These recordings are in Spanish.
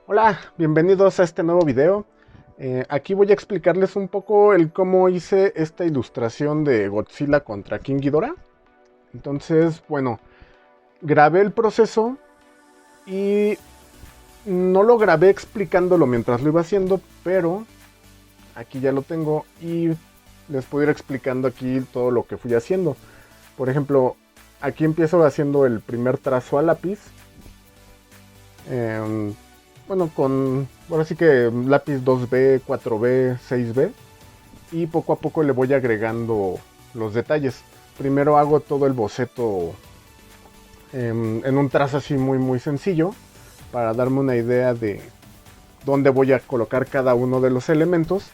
Hola, bienvenidos a este nuevo video. Aquí voy a explicarles un poco el cómo hice esta ilustración de Godzilla contra King Ghidorah. Entonces, bueno, grabé el proceso y no lo grabé explicándolo mientras lo iba haciendo, pero aquí ya lo tengo y les puedo ir explicando aquí todo lo que fui haciendo. Por ejemplo, aquí empiezo haciendo el primer trazo a lápiz. Em, bueno, ahora sí que lápiz 2B, 4B, 6B. Y poco a poco le voy agregando los detalles. Primero hago todo el boceto en un trazo así muy sencillo. Para darme una idea de dónde voy a colocar cada uno de los elementos.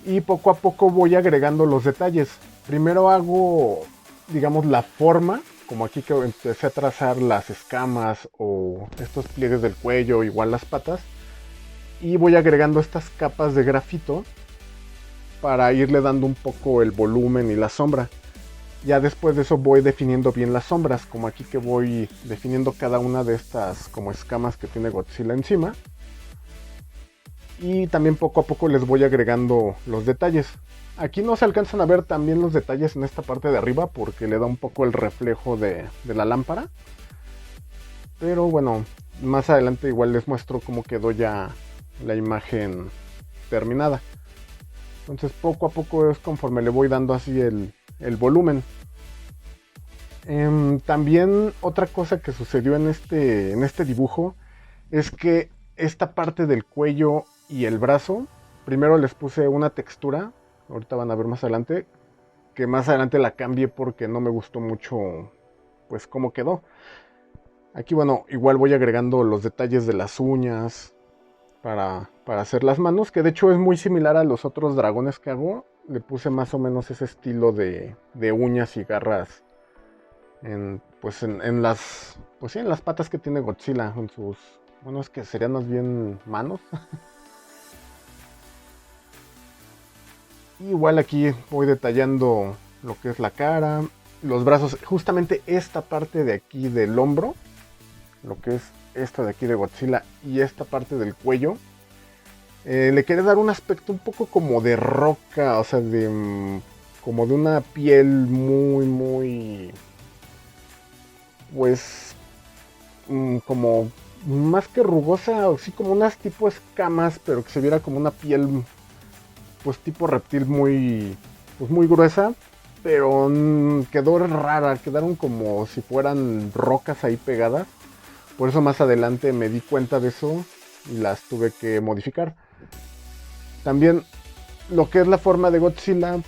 Y poco a poco voy agregando los detalles. Primero hago, digamos, la forma, como aquí que empecé a trazar las escamas o estos pliegues del cuello, igual las patas. Y voy agregando estas capas de grafito para irle dando un poco el volumen y la sombra. Ya después de eso voy definiendo bien las sombras, como aquí que voy definiendo cada una de estas como escamas que tiene Godzilla encima. Y también poco a poco les voy agregando los detalles. Aquí no se alcanzan a ver también los detalles en esta parte de arriba porque le da un poco el reflejo de la lámpara. Pero bueno, más adelante igual les muestro cómo quedó ya la imagen terminada. Entonces poco a poco es conforme le voy dando así el volumen. También otra cosa que sucedió en este dibujo es que esta parte del cuello y el brazo, primero les puse una textura, ahorita van a ver más adelante, que más adelante la cambié porque no me gustó mucho pues cómo quedó. Aquí bueno, igual voy agregando los detalles de las uñas para hacer las manos, que de hecho es muy similar a los otros dragones que hago. Le puse más o menos ese estilo de uñas y garras en las, pues sí, en las patas que tiene Godzilla, en sus, bueno, es que serían más bien manos. Igual aquí voy detallando lo que es la cara, los brazos, justamente esta parte de aquí del hombro, lo que es esta de aquí de Godzilla y esta parte del cuello. Le quería dar un aspecto un poco como de roca, o sea, como de una piel muy, pues, como más que rugosa, o sí como unas tipo escamas, pero que se viera como una piel, pues tipo reptil pues muy gruesa, pero quedó rara, quedaron como si fueran rocas ahí pegadas. Por eso más adelante me di cuenta de eso y las tuve que modificar. También lo que es la forma de Godzilla,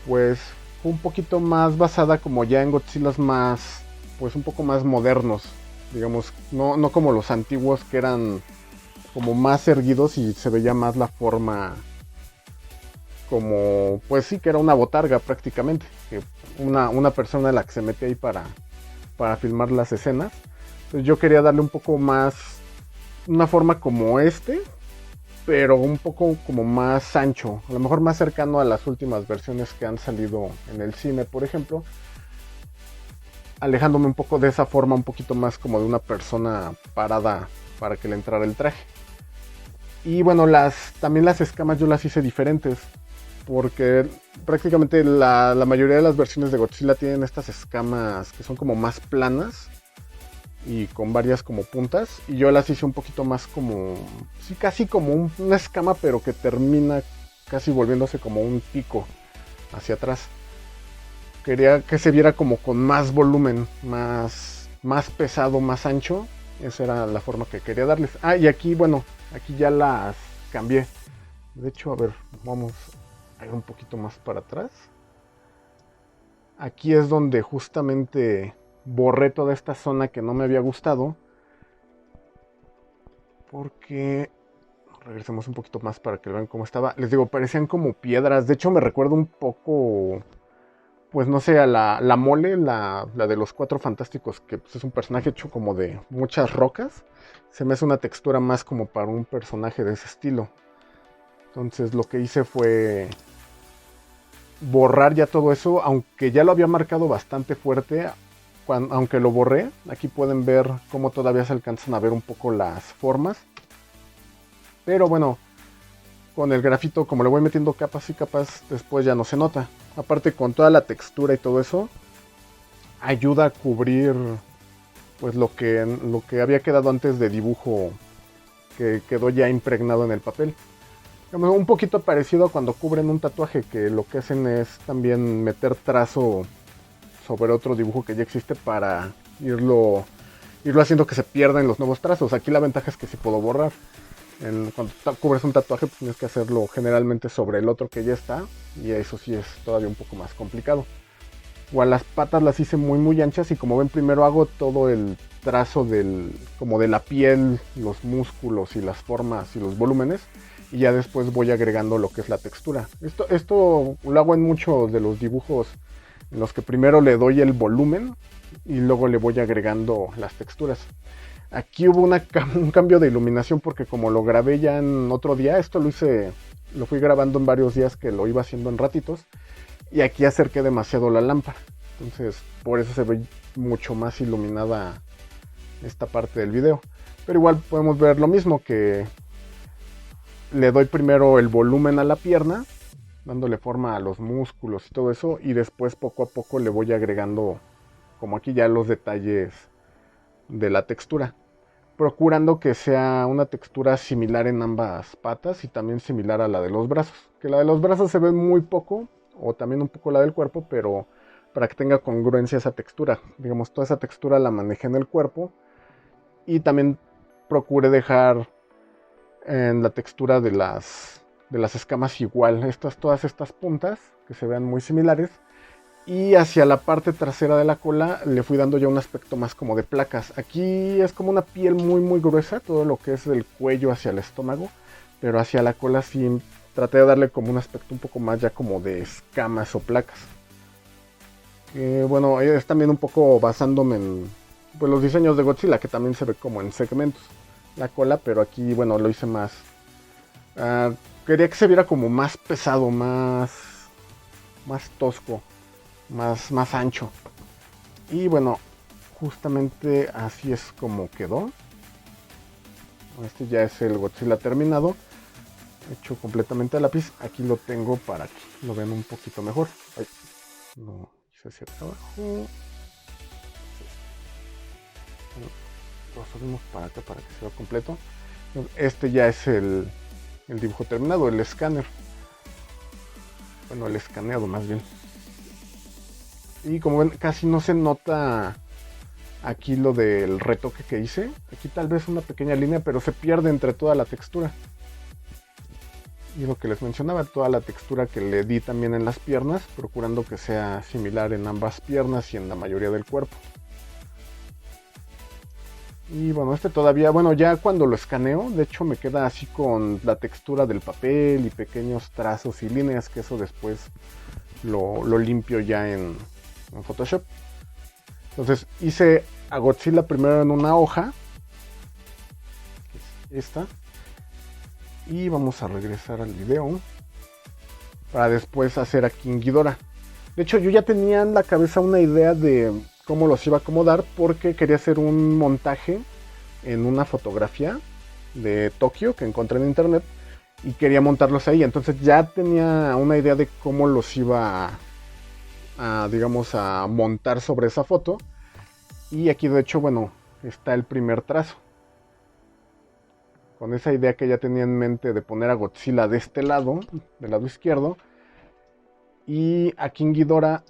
pues fue un poquito más basada como ya en Godzillas más, pues un poco más modernos, digamos, no como los antiguos que eran como más erguidos y se veía más la forma como, pues sí, que era una botarga prácticamente, que una persona a la que se mete ahí para filmar las escenas. Entonces yo quería darle un poco más, una forma como pero un poco como más ancho, a lo mejor más cercano a las últimas versiones que han salido en el cine, por ejemplo, alejándome un poco de esa forma, un poquito más como de una persona parada para que le entrara el traje. Y bueno, también las escamas yo las hice diferentes, porque prácticamente la mayoría de las versiones de Godzilla tienen estas escamas que son como más planas y con varias como puntas, y yo las hice un poquito más como, sí, casi como una escama, pero que termina casi volviéndose como un pico hacia atrás. Quería que se viera como con más volumen, más pesado, más ancho. Esa era la forma que quería darles. Ah, y aquí, bueno, aquí ya las cambié. De hecho, a ver, vamos a ir un poquito más para atrás. Aquí es donde justamente borré toda esta zona que no me había gustado. Porque regresemos un poquito más para que vean cómo estaba. Les digo, parecían como piedras. De hecho, me recuerda un poco, pues no sé, a la Mole, la de los Cuatro Fantásticos, que pues, es un personaje hecho como de muchas rocas. Se me hace una textura más como para un personaje de ese estilo. Entonces lo que hice fue borrar ya todo eso, aunque ya lo había marcado bastante fuerte. Aunque lo borré, aquí pueden ver cómo todavía se alcanzan a ver un poco las formas. Pero bueno, con el grafito, como le voy metiendo capas y capas, después ya no se nota. Aparte, con toda la textura y todo eso, ayuda a cubrir pues lo que había quedado antes de dibujo, que quedó ya impregnado en el papel. Un poquito parecido a cuando cubren un tatuaje, que lo que hacen es también meter trazo sobre otro dibujo que ya existe para irlo haciendo que se pierda en los nuevos trazos. Aquí la ventaja es que sí puedo borrar. Cuando cubres un tatuaje, pues tienes que hacerlo generalmente sobre el otro que ya está, y eso sí es todavía un poco más complicado. Igual las patas las hice muy anchas, y como ven, primero hago todo el trazo como de la piel, los músculos y las formas y los volúmenes, y ya después voy agregando lo que es la textura. Esto lo hago en muchos de los dibujos, en los que primero le doy el volumen y luego le voy agregando las texturas. Aquí hubo un cambio de iluminación, porque como lo grabé ya en otro día, esto lo fui grabando en varios días que lo iba haciendo en ratitos, y aquí acerqué demasiado la lámpara. Entonces por eso se ve mucho más iluminada esta parte del video. Pero igual podemos ver lo mismo, que le doy primero el volumen a la pierna, dándole forma a los músculos y todo eso, y después poco a poco le voy agregando, como aquí, ya los detalles de la textura, procurando que sea una textura similar en ambas patas y también similar a la de los brazos, que la de los brazos se ve muy poco, o también un poco la del cuerpo, pero para que tenga congruencia esa textura. Digamos, toda esa textura la manejé en el cuerpo, y también procuré dejar en la textura de las escamas igual, todas estas puntas que se vean muy similares, y hacia la parte trasera de la cola le fui dando ya un aspecto más como de placas. Aquí es como una piel muy gruesa, todo lo que es del cuello hacia el estómago, pero hacia la cola sí traté de darle como un aspecto un poco más ya como de escamas o placas. Bueno, es también un poco basándome en pues, los diseños de Godzilla, que también se ve como en segmentos la cola, pero aquí, bueno, lo hice más. Quería que se viera como más pesado, más tosco, más ancho. Y bueno, justamente así es como quedó. Este ya es el Godzilla terminado, hecho completamente a lápiz. Aquí lo tengo para que lo vean un poquito mejor. Ay, no hice hacia abajo. Lo subimos para acá para que se vea completo. Este ya es el dibujo terminado, el escáner. Bueno, el escaneado más bien. Y como ven, casi no se nota aquí lo del retoque que hice. Aquí tal vez una pequeña línea, pero se pierde entre toda la textura. Y lo que les mencionaba, toda la textura que le di también en las piernas, procurando que sea similar en ambas piernas y en la mayoría del cuerpo. Y bueno, todavía, bueno, ya cuando lo escaneo, de hecho me queda así con la textura del papel y pequeños trazos y líneas, que eso después lo limpio ya en Photoshop. Entonces hice a Godzilla primero en una hoja, que es esta, y vamos a regresar al video para después hacer a King Ghidorah. De hecho, yo ya tenía en la cabeza una idea de cómo los iba a acomodar, porque quería hacer un montaje en una fotografía de Tokio que encontré en internet y quería montarlos ahí. Entonces ya tenía una idea de cómo los iba digamos, a montar sobre esa foto. Y aquí de hecho, bueno, está el primer trazo. Con esa idea que ya tenía en mente de poner a Godzilla de este lado, del lado izquierdo, y a King Ghidorah,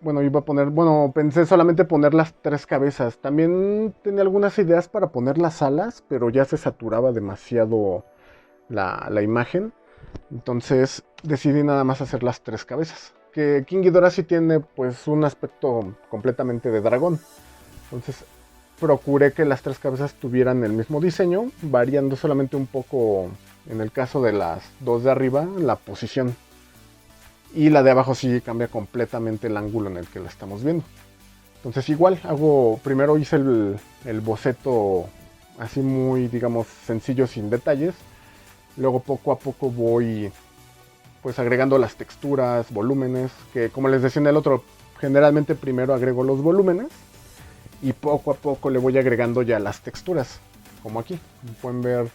bueno, pensé solamente poner las tres cabezas. También tenía algunas ideas para poner las alas, pero ya se saturaba demasiado la imagen. Entonces decidí nada más hacer las tres cabezas. Que King Ghidorah sí tiene pues un aspecto completamente de dragón. Entonces procuré que las tres cabezas tuvieran el mismo diseño, variando solamente un poco, en el caso de las dos de arriba, la posición. Y la de abajo sí cambia completamente el ángulo en el que la estamos viendo. Entonces igual primero hice el boceto así muy, digamos, sencillo, sin detalles. Luego poco a poco voy pues agregando las texturas, volúmenes, que como les decía en el otro, generalmente primero agrego los volúmenes y poco a poco le voy agregando ya las texturas, como aquí. Pueden ver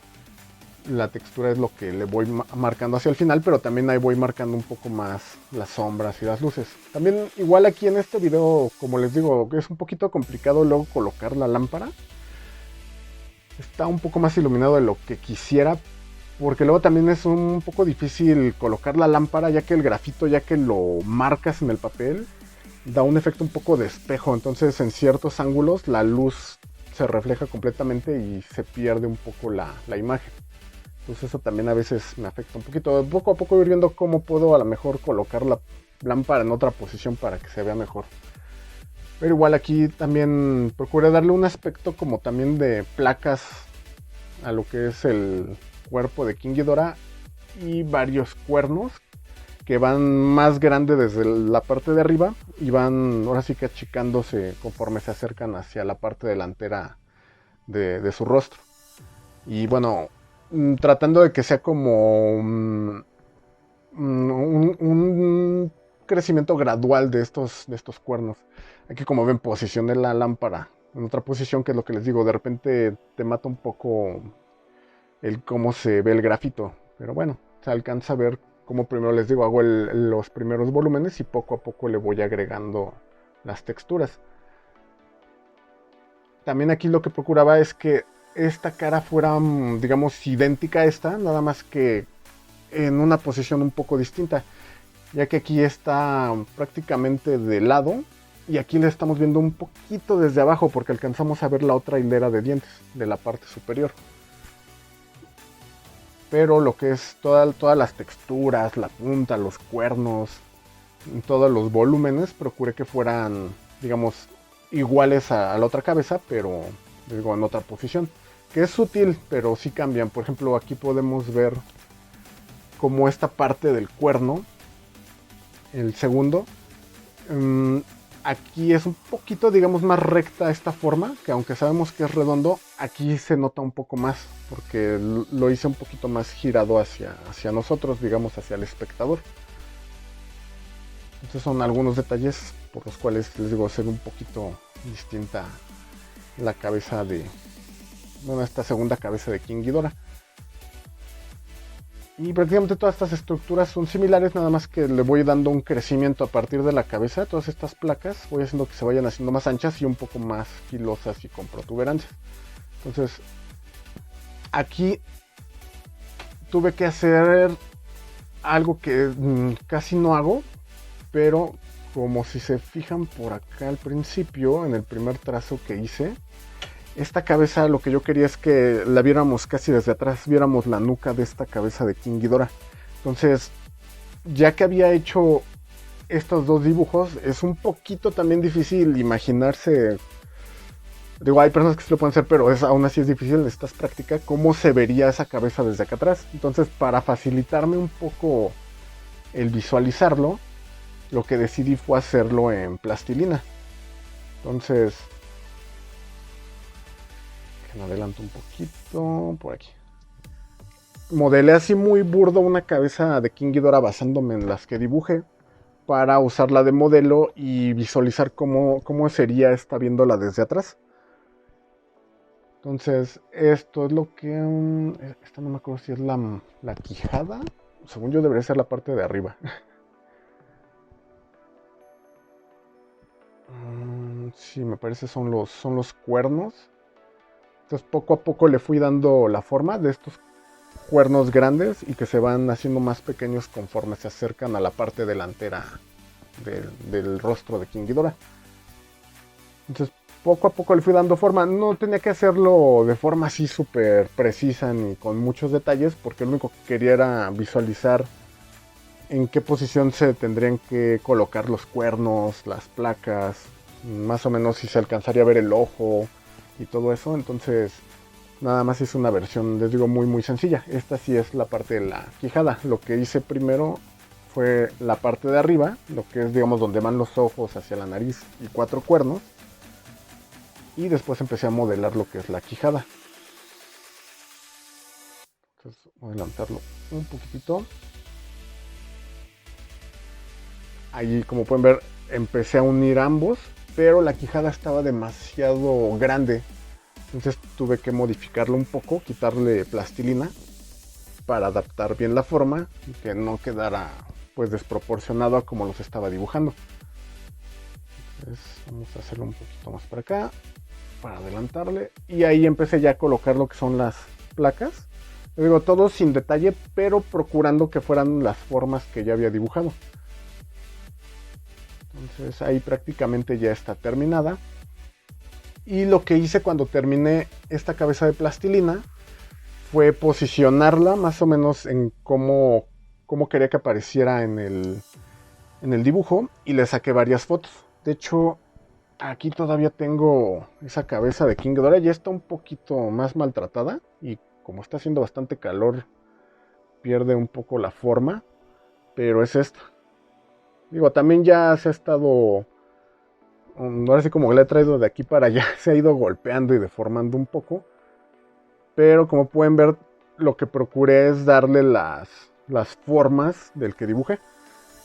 la textura es lo que le voy marcando hacia el final, pero también ahí voy marcando un poco más las sombras y las luces. También igual aquí en este video, como les digo, es un poquito complicado luego colocar la lámpara. Está un poco más iluminado de lo que quisiera, porque luego también es un poco difícil colocar la lámpara, ya que el grafito, ya que lo marcas en el papel, da un efecto un poco de espejo. Entonces en ciertos ángulos la luz se refleja completamente y se pierde un poco la imagen. Entonces eso también a veces me afecta un poquito. Poco a poco ir viendo cómo puedo a lo mejor colocar la lámpara en otra posición para que se vea mejor. Pero igual aquí también procuré darle un aspecto como también de placas a lo que es el cuerpo de King Ghidorah y varios cuernos que van más grandes desde la parte de arriba y van ahora sí que achicándose conforme se acercan hacia la parte delantera de su rostro. Y bueno, tratando de que sea como un crecimiento gradual de estos cuernos. Aquí como ven posicioné la lámpara en otra posición, que es lo que les digo, de repente te mata un poco el cómo se ve el grafito, pero bueno, se alcanza a ver como primero les digo, hago los primeros volúmenes y poco a poco le voy agregando las texturas. También aquí lo que procuraba es que esta cara fuera, digamos, idéntica a esta, nada más que en una posición un poco distinta, ya que aquí está prácticamente de lado y aquí le estamos viendo un poquito desde abajo porque alcanzamos a ver la otra hilera de dientes de la parte superior. Pero lo que es todas las texturas, la punta, los cuernos, todos los volúmenes, procuré que fueran, digamos, iguales a la otra cabeza, pero digo, en otra posición. Que es sutil, pero sí cambian. Por ejemplo, aquí podemos ver como esta parte del cuerno, el segundo, aquí es un poquito, digamos, más recta esta forma, que aunque sabemos que es redondo, aquí se nota un poco más, porque lo hice un poquito más girado hacia nosotros, digamos, hacia el espectador. Estos son algunos detalles por los cuales les digo, se ve un poquito distinta la cabeza de, bueno, esta segunda cabeza de King Ghidorah. Y prácticamente todas estas estructuras son similares, nada más que le voy dando un crecimiento a partir de la cabeza. Todas estas placas voy haciendo que se vayan haciendo más anchas y un poco más filosas y con protuberancias. Entonces, aquí tuve que hacer algo que casi no hago, pero como si se fijan por acá al principio, en el primer trazo que hice, esta cabeza lo que yo quería es que la viéramos casi desde atrás, viéramos la nuca de esta cabeza de King Ghidorah. Entonces, ya que había hecho estos dos dibujos, es un poquito también difícil imaginarse. Digo, hay personas que sí lo pueden hacer, pero aún así es difícil, necesitas práctica, cómo se vería esa cabeza desde acá atrás. Entonces, para facilitarme un poco el visualizarlo, lo que decidí fue hacerlo en plastilina. Entonces, me adelanto un poquito por aquí. Modelé así muy burdo una cabeza de King Ghidorah basándome en las que dibujé para usarla de modelo y visualizar cómo sería esta viéndola desde atrás. Entonces, esto es lo que... esta no me acuerdo si es la quijada. Según yo debería ser la parte de arriba. Sí, me parece son los cuernos. Entonces poco a poco le fui dando la forma de estos cuernos grandes y que se van haciendo más pequeños conforme se acercan a la parte delantera del rostro de King Ghidorah. Entonces poco a poco le fui dando forma. No tenía que hacerlo de forma así súper precisa ni con muchos detalles, porque lo único que quería era visualizar en qué posición se tendrían que colocar los cuernos, las placas, más o menos si se alcanzaría a ver el ojo y todo eso. Entonces nada más es una versión, les digo, muy sencilla. Esta sí es la parte de la quijada. Lo que hice primero fue la parte de arriba, lo que es, digamos, donde van los ojos hacia la nariz y 4 cuernos, y después empecé a modelar lo que es la quijada. Entonces voy a adelantarlo un poquitito. Ahí, como pueden ver, empecé a unir ambos, pero la quijada estaba demasiado grande. Entonces tuve que modificarlo un poco, quitarle plastilina para adaptar bien la forma y que no quedara pues desproporcionado a como los estaba dibujando. Entonces vamos a hacerlo un poquito más para acá, para adelantarle, y ahí empecé ya a colocar lo que son las placas. Les digo, todo sin detalle, pero procurando que fueran las formas que ya había dibujado. Entonces ahí prácticamente ya está terminada. Y lo que hice cuando terminé esta cabeza de plastilina fue posicionarla más o menos en cómo quería que apareciera en el dibujo, y le saqué varias fotos. De hecho, aquí todavía tengo esa cabeza de King Ghidorah, ya está un poquito más maltratada y como está haciendo bastante calor pierde un poco la forma, pero es esta. Digo, también ya se ha estado, ahora sí como la he traído de aquí para allá, se ha ido golpeando y deformando un poco. Pero como pueden ver, lo que procuré es darle las formas del que dibujé.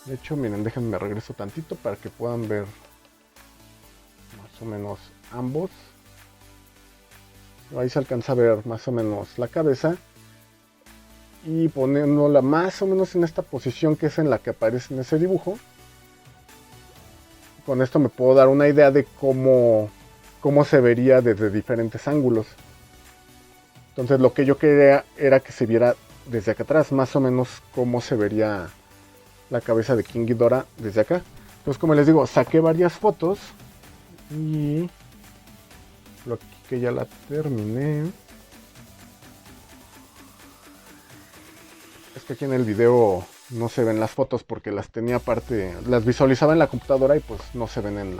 De hecho, miren, déjenme regreso tantito para que puedan ver más o menos ambos. Ahí se alcanza a ver más o menos la cabeza. Y poniéndola más o menos en esta posición que es en la que aparece en ese dibujo. Con esto me puedo dar una idea de cómo se vería desde diferentes ángulos. Entonces lo que yo quería era que se viera desde acá atrás, más o menos cómo se vería la cabeza de King Ghidorah desde acá. Entonces, como les digo, saqué varias fotos y lo que ya la terminé. Es que aquí en el video no se ven las fotos porque las tenía aparte, las visualizaba en la computadora y pues no se ven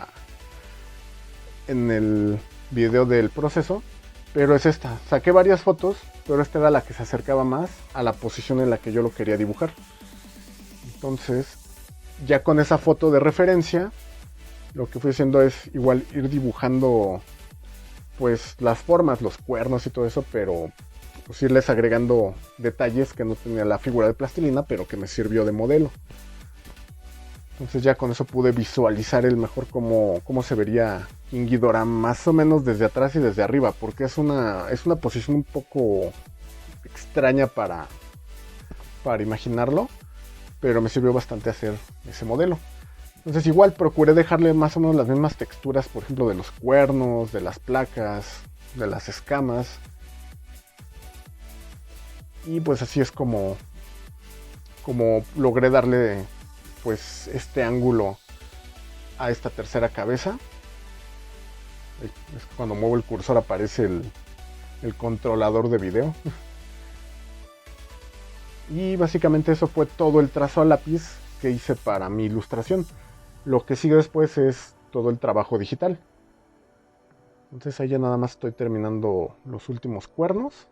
en el video del proceso. Pero es esta, saqué varias fotos, pero esta era la que se acercaba más a la posición en la que yo lo quería dibujar. Entonces, ya con esa foto de referencia, lo que fui haciendo es igual ir dibujando pues las formas, los cuernos y todo eso, pero pues irles agregando detalles que no tenía la figura de plastilina, pero que me sirvió de modelo. Entonces ya con eso pude visualizar el mejor cómo se vería King Ghidorah más o menos desde atrás y desde arriba, porque es una posición un poco extraña para imaginarlo, pero me sirvió bastante hacer ese modelo. Entonces igual procuré dejarle más o menos las mismas texturas, por ejemplo, de los cuernos, de las placas, de las escamas. Y pues así es como logré darle pues este ángulo a esta tercera cabeza. Es que cuando muevo el cursor aparece el controlador de video. Y básicamente eso fue todo el trazo a lápiz que hice para mi ilustración. Lo que sigue después es todo el trabajo digital. Entonces ahí ya nada más estoy terminando los últimos cuernos.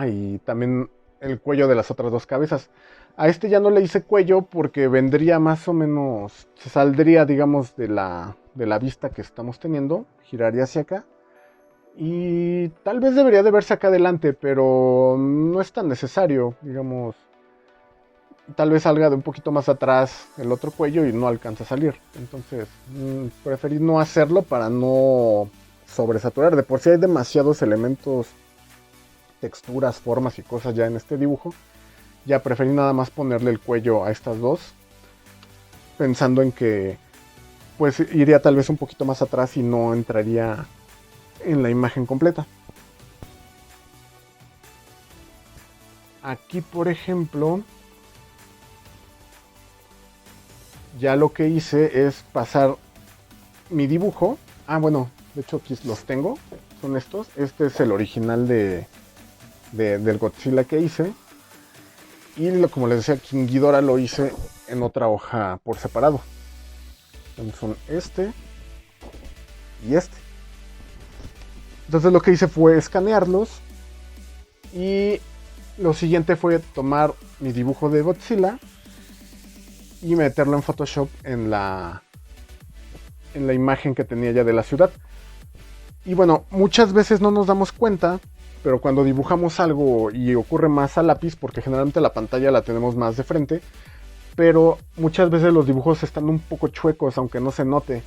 Y también el cuello de las otras dos cabezas. A este ya no le hice cuello porque vendría más o menos, se saldría digamos de la vista que estamos teniendo, giraría hacia acá. Y tal vez debería de verse acá adelante, pero no es tan necesario, digamos. Tal vez salga de un poquito más atrás el otro cuello y no alcanza a salir. Entonces, preferí no hacerlo para no sobresaturar. De por sí hay demasiados elementos, texturas, formas y cosas ya en este dibujo. Ya preferí nada más ponerle el cuello a estas dos, pensando en que pues iría tal vez un poquito más atrás y no entraría en la imagen completa. Aquí, por ejemplo, ya lo que hice es pasar mi dibujo. Bueno, de hecho aquí los tengo, son estos. Este es el original del Godzilla que hice. Y como les decía, King Ghidorah lo hice en otra hoja por separado. Entonces son este y este. Entonces lo que hice fue escanearlos. Y lo siguiente fue tomar mi dibujo de Godzilla y meterlo en Photoshop en la imagen que tenía ya de la ciudad. Y bueno, muchas veces no nos damos cuenta, pero cuando dibujamos algo y ocurre más a lápiz, porque generalmente la pantalla la tenemos más de frente, pero muchas veces los dibujos están un poco chuecos, aunque no se note.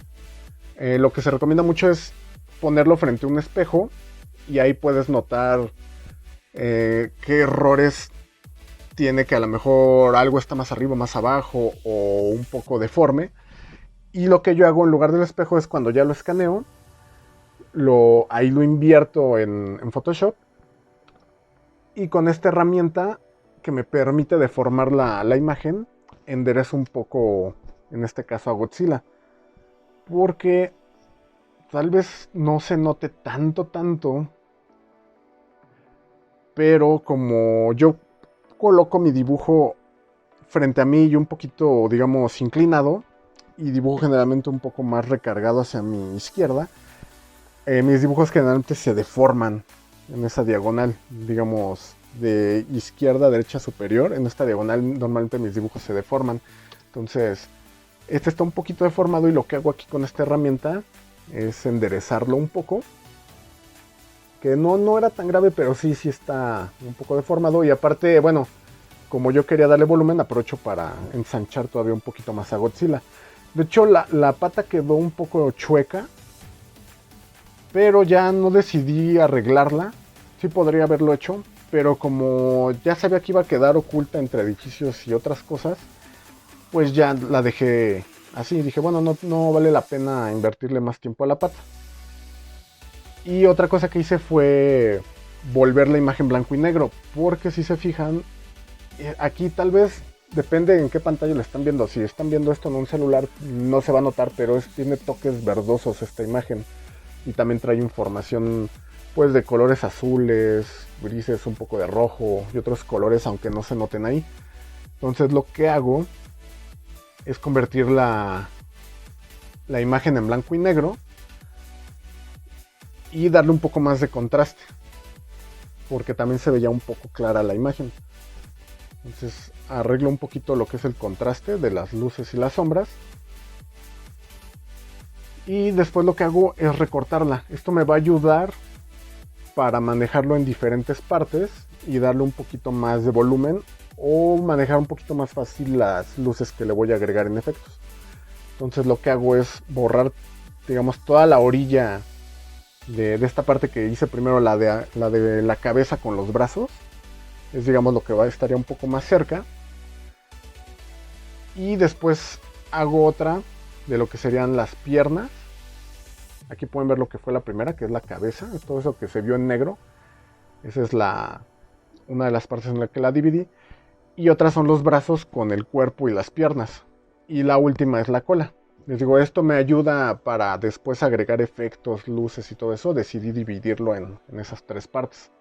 Lo que se recomienda mucho es ponerlo frente a un espejo y ahí puedes notar qué errores tiene, que a lo mejor algo está más arriba, más abajo o un poco deforme. Y lo que yo hago en lugar del espejo es cuando ya lo escaneo, ahí lo invierto en Photoshop. Y con esta herramienta que me permite deformar la imagen, enderezo un poco, en este caso a Godzilla. Porque tal vez no se note tanto, pero como yo coloco mi dibujo frente a mí y un poquito, digamos, inclinado, y dibujo generalmente un poco más recargado hacia mi izquierda, mis dibujos generalmente se deforman en esa diagonal, digamos, de izquierda a derecha superior. En esta diagonal normalmente mis dibujos se deforman. Entonces, este está un poquito deformado y lo que hago aquí con esta herramienta es enderezarlo un poco. Que no era tan grave, pero sí está un poco deformado. Y aparte, bueno, como yo quería darle volumen, aprovecho para ensanchar todavía un poquito más a Godzilla. De hecho, la pata quedó un poco chueca, pero ya no decidí arreglarla. Sí podría haberlo hecho, pero como ya sabía que iba a quedar oculta entre edificios y otras cosas, pues ya la dejé así. Dije, bueno, no vale la pena invertirle más tiempo a la pata. Y otra cosa que hice fue volver la imagen blanco y negro, porque si se fijan, aquí tal vez depende en qué pantalla lo están viendo. Si están viendo esto en un celular no se va a notar, pero tiene toques verdosos esta imagen. Y también trae información pues de colores azules, grises, un poco de rojo y otros colores, aunque no se noten ahí. Entonces lo que hago es convertir la imagen en blanco y negro y darle un poco más de contraste, porque también se veía un poco clara la imagen. Entonces arreglo un poquito lo que es el contraste de las luces y las sombras. Y después lo que hago es recortarla. Esto me va a ayudar para manejarlo en diferentes partes y darle un poquito más de volumen, o manejar un poquito más fácil las luces que le voy a agregar en efectos. Entonces lo que hago es borrar, digamos, toda la orilla de esta parte que hice primero, la de la cabeza con los brazos. Es, digamos, lo que estaría un poco más cerca. Y después hago otra de lo que serían las piernas. Aquí pueden ver lo que fue la primera, que es la cabeza. Todo eso que se vio en negro. Esa es una de las partes en la que la dividí. Y otras son los brazos con el cuerpo y las piernas. Y la última es la cola. Les digo, esto me ayuda para después agregar efectos, luces y todo eso. Decidí dividirlo en esas tres partes.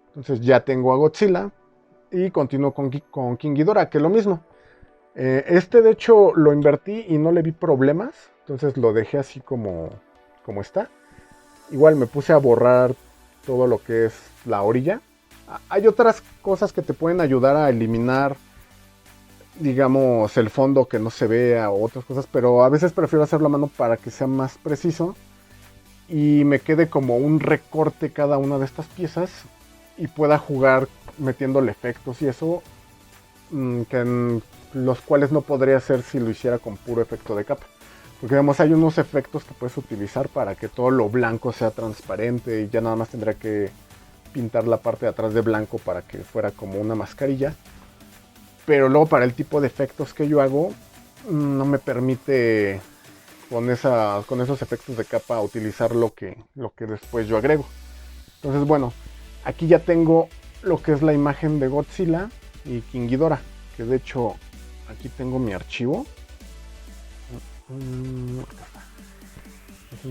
Entonces ya tengo a Godzilla. Y continúo con King Ghidorah, que es lo mismo. Este de hecho lo invertí y no le vi problemas. Entonces lo dejé así como está. Igual me puse a borrar todo lo que es la orilla. Hay otras cosas que te pueden ayudar a eliminar, digamos, el fondo que no se vea o otras cosas, pero a veces prefiero hacerlo a mano para que sea más preciso y me quede como un recorte cada una de estas piezas y pueda jugar metiéndole efectos y eso, que los cuales no podría hacer si lo hiciera con puro efecto de capa. Porque digamos, hay unos efectos que puedes utilizar para que todo lo blanco sea transparente y ya nada más tendría que pintar la parte de atrás de blanco para que fuera como una mascarilla. Pero luego para el tipo de efectos que yo hago, no me permite con esos efectos de capa utilizar lo que después yo agrego. Entonces bueno, aquí ya tengo lo que es la imagen de Godzilla y King Ghidorah, que de hecho aquí tengo mi archivo.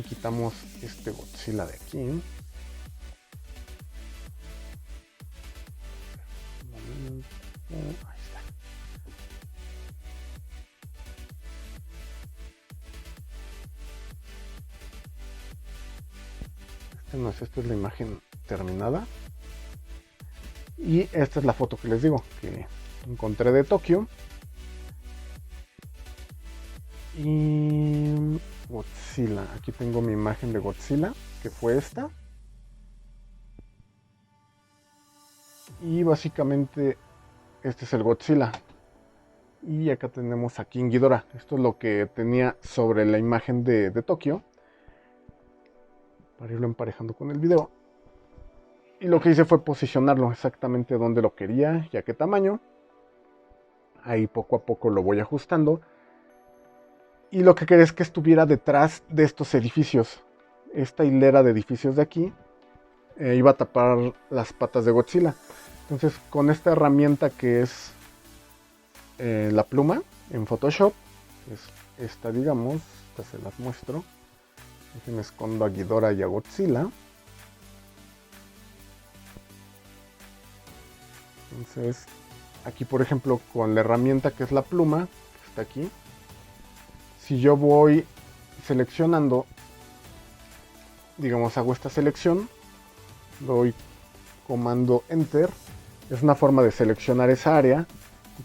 Quitamos este Godzilla de aquí. Ahí está. Esta es la imagen terminada. Y esta es la foto que les digo, que encontré de Tokio. Y Godzilla, aquí tengo mi imagen de Godzilla, que fue esta. Y básicamente este es el Godzilla. Y acá tenemos a King Ghidorah. Esto es lo que tenía sobre la imagen de Tokio. Para irlo emparejando con el video. Y lo que hice fue posicionarlo exactamente donde lo quería y a qué tamaño. Ahí poco a poco lo voy ajustando. Y lo que quería es que estuviera detrás de estos edificios. Esta hilera de edificios de aquí iba a tapar las patas de Godzilla. Entonces con esta herramienta que es la pluma en Photoshop, es esta, digamos, esta se las muestro. Me escondo a Ghidorah y a Godzilla. Entonces aquí por ejemplo con la herramienta que es la pluma, que está aquí, si yo voy seleccionando, digamos hago esta selección, doy comando enter, es una forma de seleccionar esa área.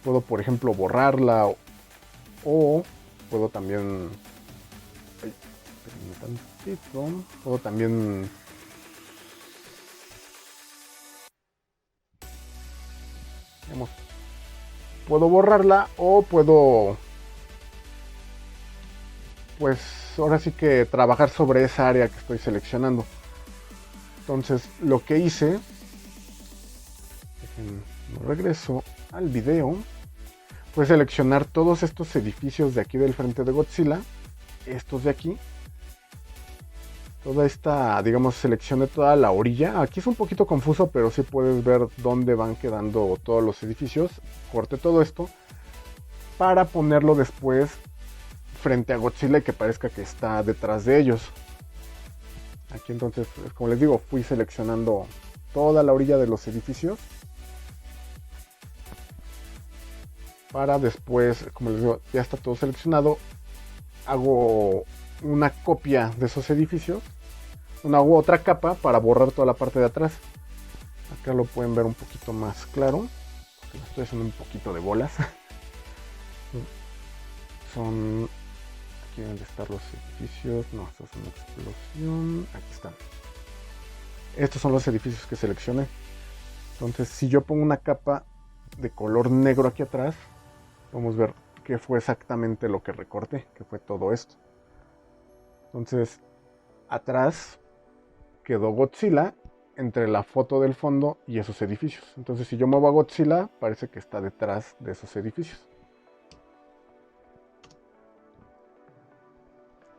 Puedo por ejemplo borrarla o puedo también puedo también digamos, puedo borrarla o puedo pues ahora sí que trabajar sobre esa área que estoy seleccionando. Entonces lo que hice, regreso al video, fue seleccionar todos estos edificios de aquí del frente de Godzilla, estos de aquí, toda esta, digamos, seleccioné toda la orilla. Aquí es un poquito confuso, pero sí puedes ver dónde van quedando todos los edificios. Corté todo esto para ponerlo después frente a Godzilla y que parezca que está detrás de ellos. Aquí entonces, como les digo, fui seleccionando toda la orilla de los edificios para después, como les digo, ya está todo seleccionado, hago una copia de esos edificios, una u otra capa para borrar toda la parte de atrás. Acá lo pueden ver un poquito más claro, porque me estoy haciendo un poquito de bolas. Son, aquí deben de estar los edificios, no, esto es una explosión, aquí están. Estos son los edificios que seleccioné. Entonces si yo pongo una capa de color negro aquí atrás, podemos ver qué fue exactamente lo que recorté, que fue todo esto. Entonces atrás quedó Godzilla entre la foto del fondo y esos edificios. Entonces si yo muevo a Godzilla, parece que está detrás de esos edificios.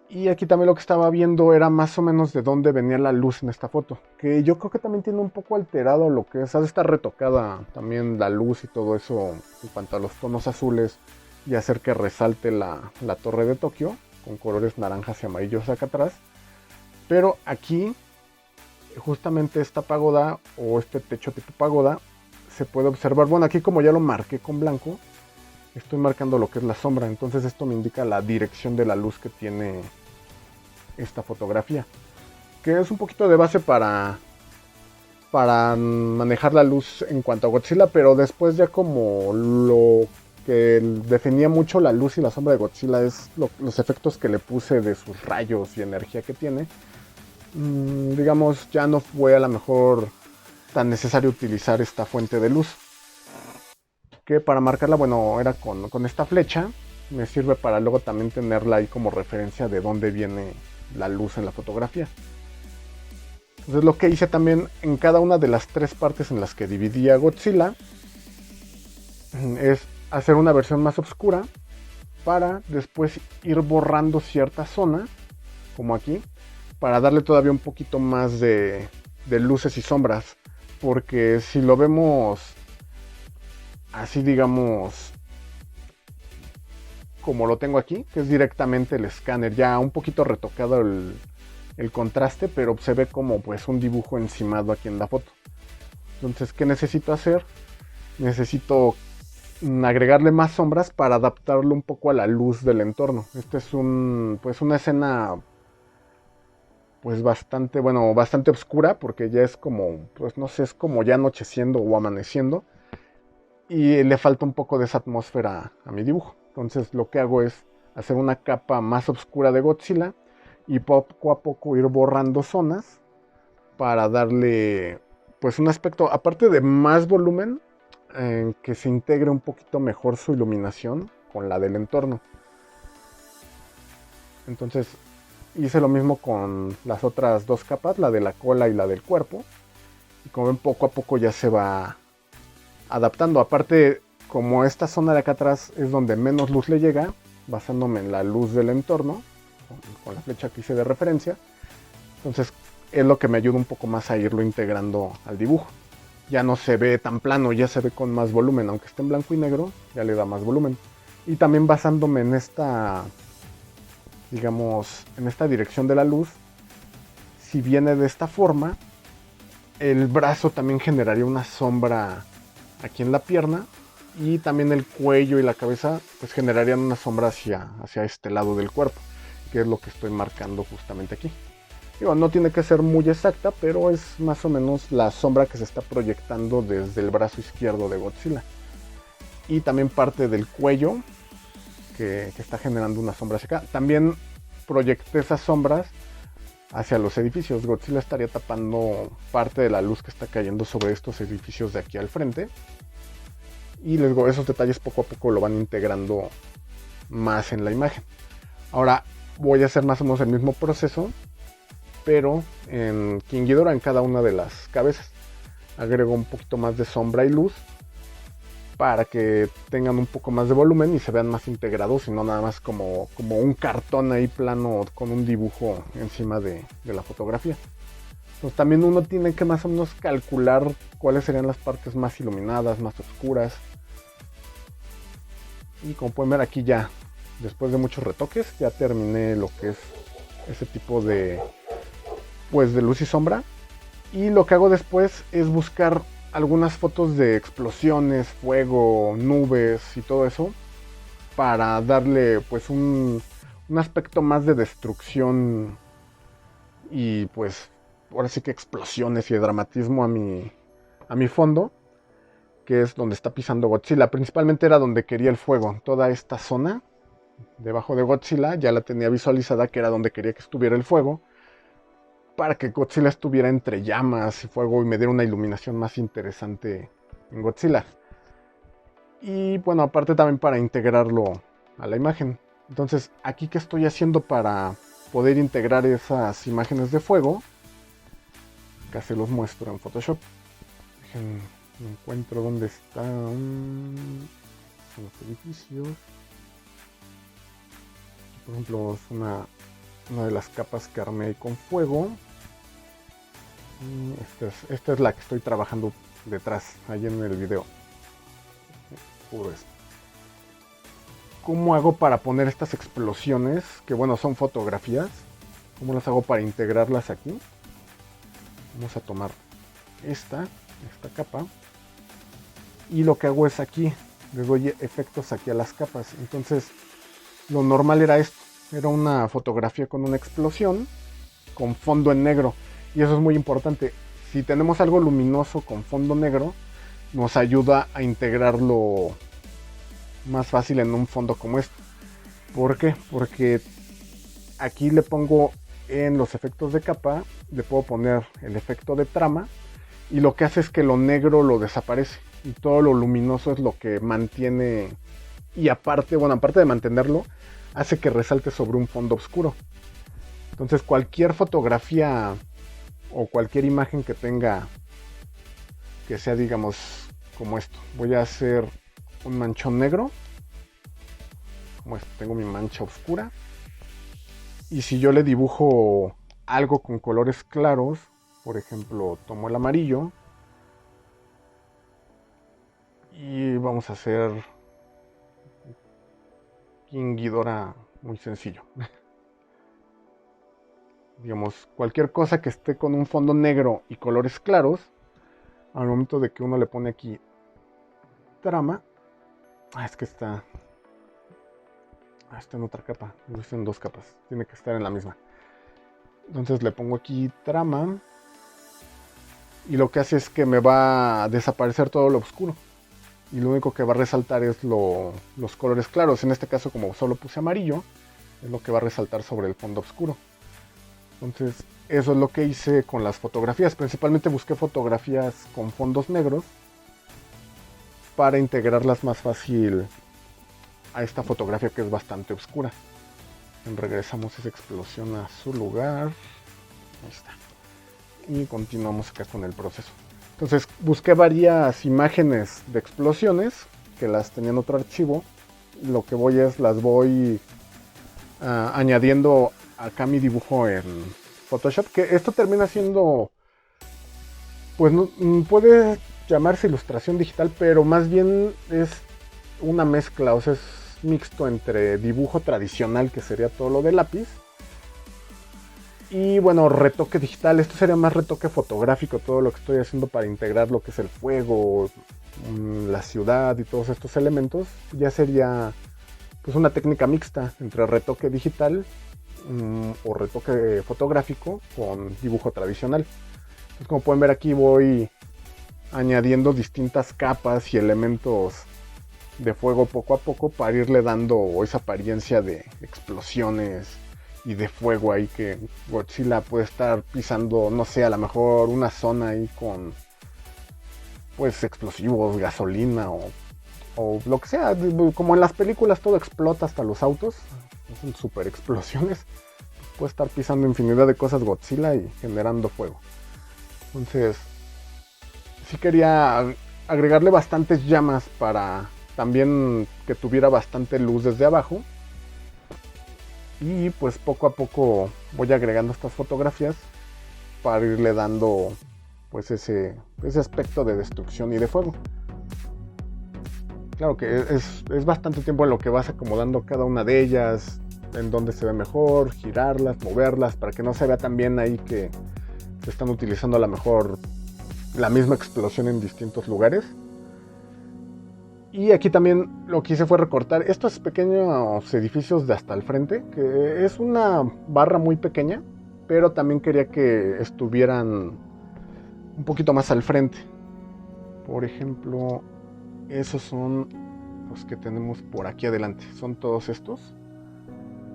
Y aquí también lo que estaba viendo era más o menos de dónde venía la luz en esta foto. Que yo creo que también tiene un poco alterado lo que es. Ha de estar retocada también la luz y todo eso en cuanto a los tonos azules. Y hacer que resalte la torre de Tokio con colores naranjas y amarillos acá atrás. Pero aquí, justamente esta pagoda o este techo tipo pagoda, se puede observar. Bueno, aquí como ya lo marqué con blanco, estoy marcando lo que es la sombra. Entonces esto me indica la dirección de la luz que tiene esta fotografía, que es un poquito de base para manejar la luz en cuanto a Godzilla, pero después ya como lo que definía mucho la luz y la sombra de Godzilla es los efectos que le puse de sus rayos y energía que tiene. Digamos, ya no fue a lo mejor tan necesario utilizar esta fuente de luz, que para marcarla, bueno, era con esta flecha. Me sirve para luego también tenerla ahí como referencia de dónde viene la luz en la fotografía. Entonces lo que hice también en cada una de las tres partes en las que dividía Godzilla es hacer una versión más oscura para después ir borrando cierta zona, como aquí, para darle todavía un poquito más de luces y sombras, porque si lo vemos así, digamos, como lo tengo aquí, que es directamente el escáner, ya un poquito retocado el contraste, pero se ve como pues un dibujo encimado aquí en la foto. Entonces, ¿qué necesito hacer? Necesito agregarle más sombras para adaptarlo un poco a la luz del entorno. Este es una escena pues bastante, bueno, bastante oscura, porque ya es como, pues no sé, es como ya anocheciendo o amaneciendo, y le falta un poco de esa atmósfera a mi dibujo. Entonces lo que hago es hacer una capa más oscura de Godzilla y poco a poco ir borrando zonas para darle pues un aspecto, aparte de más volumen, que se integre un poquito mejor su iluminación con la del entorno. Entonces hice lo mismo con las otras dos capas, la de la cola y la del cuerpo. Y como ven, poco a poco ya se va adaptando. Aparte, como esta zona de acá atrás es donde menos luz le llega, basándome en la luz del entorno, con la flecha que hice de referencia, entonces es lo que me ayuda un poco más a irlo integrando al dibujo. Ya no se ve tan plano, ya se ve con más volumen, aunque esté en blanco y negro, ya le da más volumen. Y también basándome en esta, digamos, en esta dirección de la luz, si viene de esta forma, el brazo también generaría una sombra aquí en la pierna, y también el cuello y la cabeza pues generarían una sombra hacia este lado del cuerpo, que es lo que estoy marcando justamente aquí. Digo, no tiene que ser muy exacta, pero es más o menos la sombra que se está proyectando desde el brazo izquierdo de Godzilla. Y también parte del cuello, que está generando una sombra hacia acá. También proyecté esas sombras hacia los edificios. Godzilla estaría tapando parte de la luz que está cayendo sobre estos edificios de aquí al frente. Y les digo, esos detalles poco a poco lo van integrando más en la imagen. Ahora voy a hacer más o menos el mismo proceso, pero en King Ghidorah, en cada una de las cabezas. Agrego un poquito más de sombra y luz para que tengan un poco más de volumen y se vean más integrados y no nada más como un cartón ahí plano con un dibujo encima de la fotografía. Entonces también uno tiene que más o menos calcular cuáles serían las partes más iluminadas, más oscuras. Y como pueden ver aquí ya, después de muchos retoques, ya terminé lo que es ese tipo de luz y sombra. Y lo que hago después es buscar algunas fotos de explosiones, fuego, nubes y todo eso, para darle pues un aspecto más de destrucción y pues ahora sí que explosiones y de dramatismo a mi fondo, que es donde está pisando Godzilla. Principalmente era donde quería el fuego. Toda esta zona debajo de Godzilla ya la tenía visualizada, que era donde quería que estuviera el fuego, para que Godzilla estuviera entre llamas y fuego y me diera una iluminación más interesante en Godzilla. Y bueno, aparte también para integrarlo a la imagen. Entonces, aquí que estoy haciendo para poder integrar esas imágenes de fuego, casi los muestro en Photoshop. Dejen, no encuentro dónde están los edificios. Por ejemplo, es una de las capas que armé con fuego. Esta es la que estoy trabajando detrás, ahí en el video. Puro esto. ¿Cómo hago para poner estas explosiones? Que bueno, son fotografías. ¿Cómo las hago para integrarlas aquí? Vamos a tomar esta capa. Y lo que hago es aquí, le doy efectos aquí a las capas. Entonces, lo normal era esto. Era una fotografía con una explosión, con fondo en negro. Y eso es muy importante. Si tenemos algo luminoso con fondo negro, nos ayuda a integrarlo más fácil en un fondo como este. ¿Por qué? Porque aquí le pongo en los efectos de capa, le puedo poner el efecto de trama, y lo que hace es que lo negro lo desaparece y todo lo luminoso es lo que mantiene, y aparte de mantenerlo, hace que resalte sobre un fondo oscuro. Entonces cualquier fotografía o cualquier imagen que tenga, que sea, digamos, como esto, voy a hacer un manchón negro, como esto, tengo mi mancha oscura, y si yo le dibujo algo con colores claros, por ejemplo, tomo el amarillo y vamos a hacer King Ghidorah muy sencillo. Digamos, cualquier cosa que esté con un fondo negro y colores claros, al momento de que uno le pone aquí trama, es que está en otra capa, lo hice en dos capas, tiene que estar en la misma. Entonces le pongo aquí trama y lo que hace es que me va a desaparecer todo lo oscuro y lo único que va a resaltar es los colores claros. En este caso, como solo puse amarillo, es lo que va a resaltar sobre el fondo oscuro. Entonces eso es lo que hice con las fotografías. Principalmente busqué fotografías con fondos negros para integrarlas más fácil a esta fotografía que es bastante oscura. Regresamos esa explosión a su lugar. Ahí está. Y continuamos acá con el proceso. Entonces busqué varias imágenes de explosiones que las tenía en otro archivo. Lo que voy es, las voy añadiendo acá mi dibujo en Photoshop, que esto termina siendo, pues no, puede llamarse ilustración digital, pero más bien es una mezcla, o sea, es mixto entre dibujo tradicional, que sería todo lo de lápiz, y bueno, retoque digital. Esto sería más retoque fotográfico, todo lo que estoy haciendo para integrar lo que es el fuego, la ciudad y todos estos elementos. Ya sería pues una técnica mixta entre retoque digital o retoque fotográfico con dibujo tradicional. Entonces, como pueden ver, aquí voy añadiendo distintas capas y elementos de fuego poco a poco para irle dando esa apariencia de explosiones y de fuego ahí, que Godzilla puede estar pisando, no sé, a lo mejor una zona ahí con pues explosivos, gasolina o lo que sea. Como en las películas todo explota, hasta los autos, hacen super explosiones. Puede estar pisando infinidad de cosas Godzilla y generando fuego. Entonces sí quería agregarle bastantes llamas para también que tuviera bastante luz desde abajo. Y pues poco a poco voy agregando estas fotografías para irle dando pues ese aspecto de destrucción y de fuego. Claro que es bastante tiempo en lo que vas acomodando cada una de ellas, en donde se ve mejor, girarlas, moverlas, para que no se vea tan bien ahí que se están utilizando a lo mejor la misma explosión en distintos lugares. Y aquí también lo que hice fue recortar estos pequeños edificios de hasta el frente, que es una barra muy pequeña, pero también quería que estuvieran un poquito más al frente. Por ejemplo, esos son los que tenemos por aquí adelante. Son todos estos.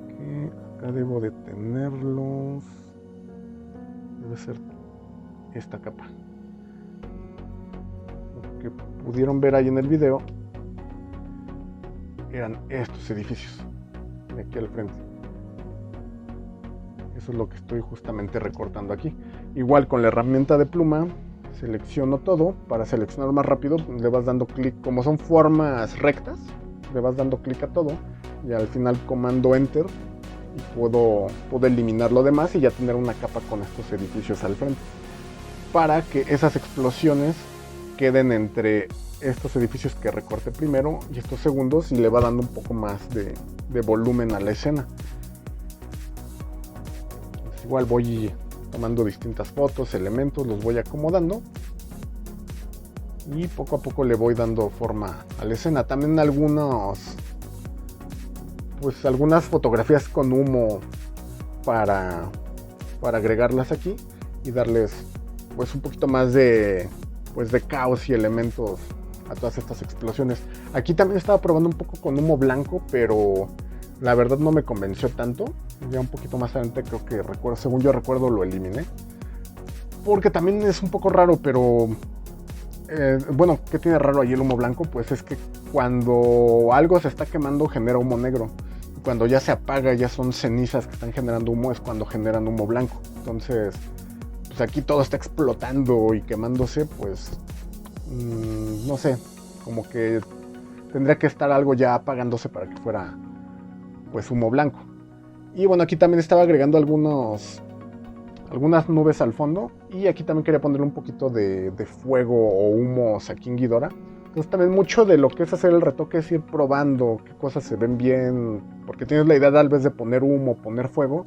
Que acá debo de tenerlos. Debe ser esta capa. Lo que pudieron ver ahí en el video eran estos edificios de aquí al frente. Eso es lo que estoy justamente recortando aquí. Igual con la herramienta de pluma selecciono todo. Para seleccionar más rápido le vas dando clic, como son formas rectas, le vas dando clic a todo y al final comando enter y puedo eliminar lo demás y ya tener una capa con estos edificios al frente, para que esas explosiones queden entre estos edificios que recorté primero y estos segundos, y le va dando un poco más de volumen a la escena. Pues igual voy tomando distintas fotos, elementos, los voy acomodando y poco a poco le voy dando forma a la escena. También algunas fotografías con humo para agregarlas aquí y darles pues un poquito más de caos y elementos a todas estas explosiones. Aquí también estaba probando un poco con humo blanco, pero la verdad no me convenció tanto. Ya un poquito más adelante creo que según yo recuerdo, lo eliminé, porque también es un poco raro, pero bueno, ¿qué tiene raro ahí el humo blanco? Pues es que cuando algo se está quemando genera humo negro, y cuando ya se apaga, ya son cenizas que están generando humo, es cuando generan humo blanco. Entonces pues aquí todo está explotando y quemándose, pues no sé, como que tendría que estar algo ya apagándose para que fuera pues humo blanco. Y bueno, aquí también estaba agregando algunas nubes al fondo, y aquí también quería ponerle un poquito de fuego o humos aquí en Ghidorah. Entonces también mucho de lo que es hacer el retoque es ir probando qué cosas se ven bien, porque tienes la idea tal vez de poner humo, poner fuego,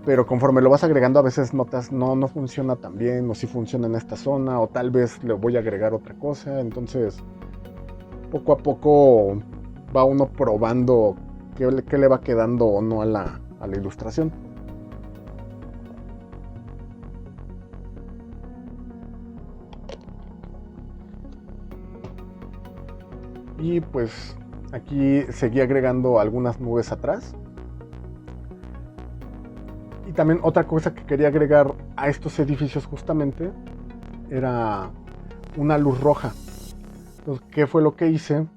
pero conforme lo vas agregando a veces notas no funciona tan bien, o si funciona en esta zona, o tal vez le voy a agregar otra cosa. Entonces poco a poco va uno probando qué le va quedando o no a la ilustración. Y pues aquí seguí agregando algunas nubes atrás. Y también otra cosa que quería agregar a estos edificios justamente era una luz roja. Entonces, ¿qué fue lo que hice?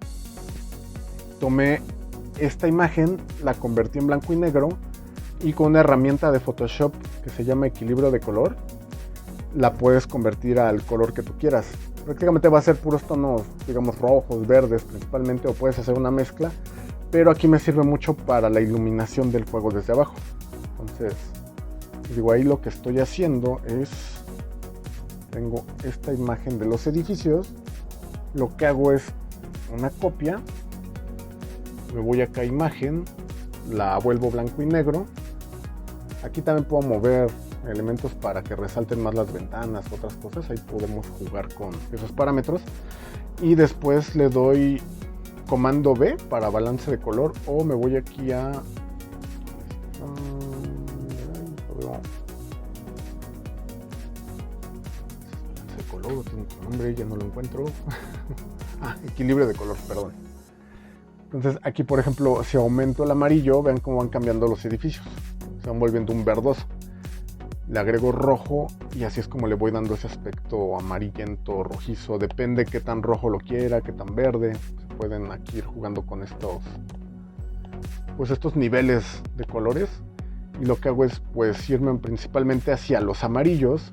Tomé esta imagen, la convertí en blanco y negro, y con una herramienta de Photoshop que se llama equilibrio de color, la puedes convertir al color que tú quieras. Prácticamente va a ser puros tonos, digamos, rojos, verdes principalmente, o puedes hacer una mezcla, pero aquí me sirve mucho para la iluminación del juego desde abajo. Entonces, digo, ahí lo que estoy haciendo es, tengo esta imagen de los edificios, lo que hago es una copia, me voy acá a imagen, la vuelvo blanco y negro. Aquí también puedo mover elementos para que resalten más las ventanas, otras cosas, ahí podemos jugar con esos parámetros. Y después le doy comando B para balance de color, o me voy aquí a balance de color, tiene un nombre, ya no lo encuentro. Equilibrio de color, perdón. Entonces aquí, por ejemplo, si aumento el amarillo, vean cómo van cambiando los edificios, se van volviendo un verdoso. Le agrego rojo y así es como le voy dando ese aspecto amarillento, rojizo, depende qué tan rojo lo quiera, qué tan verde. Se pueden aquí ir jugando con estos niveles de colores, y lo que hago es pues irme principalmente hacia los amarillos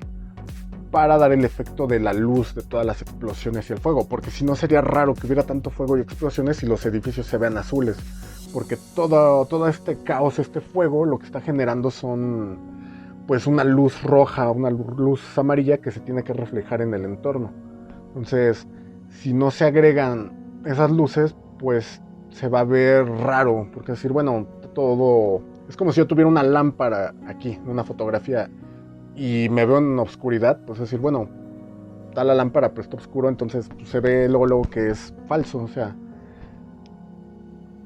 para dar el efecto de la luz de todas las explosiones y el fuego, porque si no sería raro que hubiera tanto fuego y explosiones y los edificios se vean azules, porque todo este caos, este fuego, lo que está generando son pues una luz roja, una luz amarilla que se tiene que reflejar en el entorno. Entonces, si no se agregan esas luces, pues se va a ver raro, porque decir, bueno, todo es como si yo tuviera una lámpara aquí, una fotografía, y me veo en oscuridad, pues decir, bueno, está la lámpara, pero está oscuro, entonces pues, se ve luego que es falso, o sea,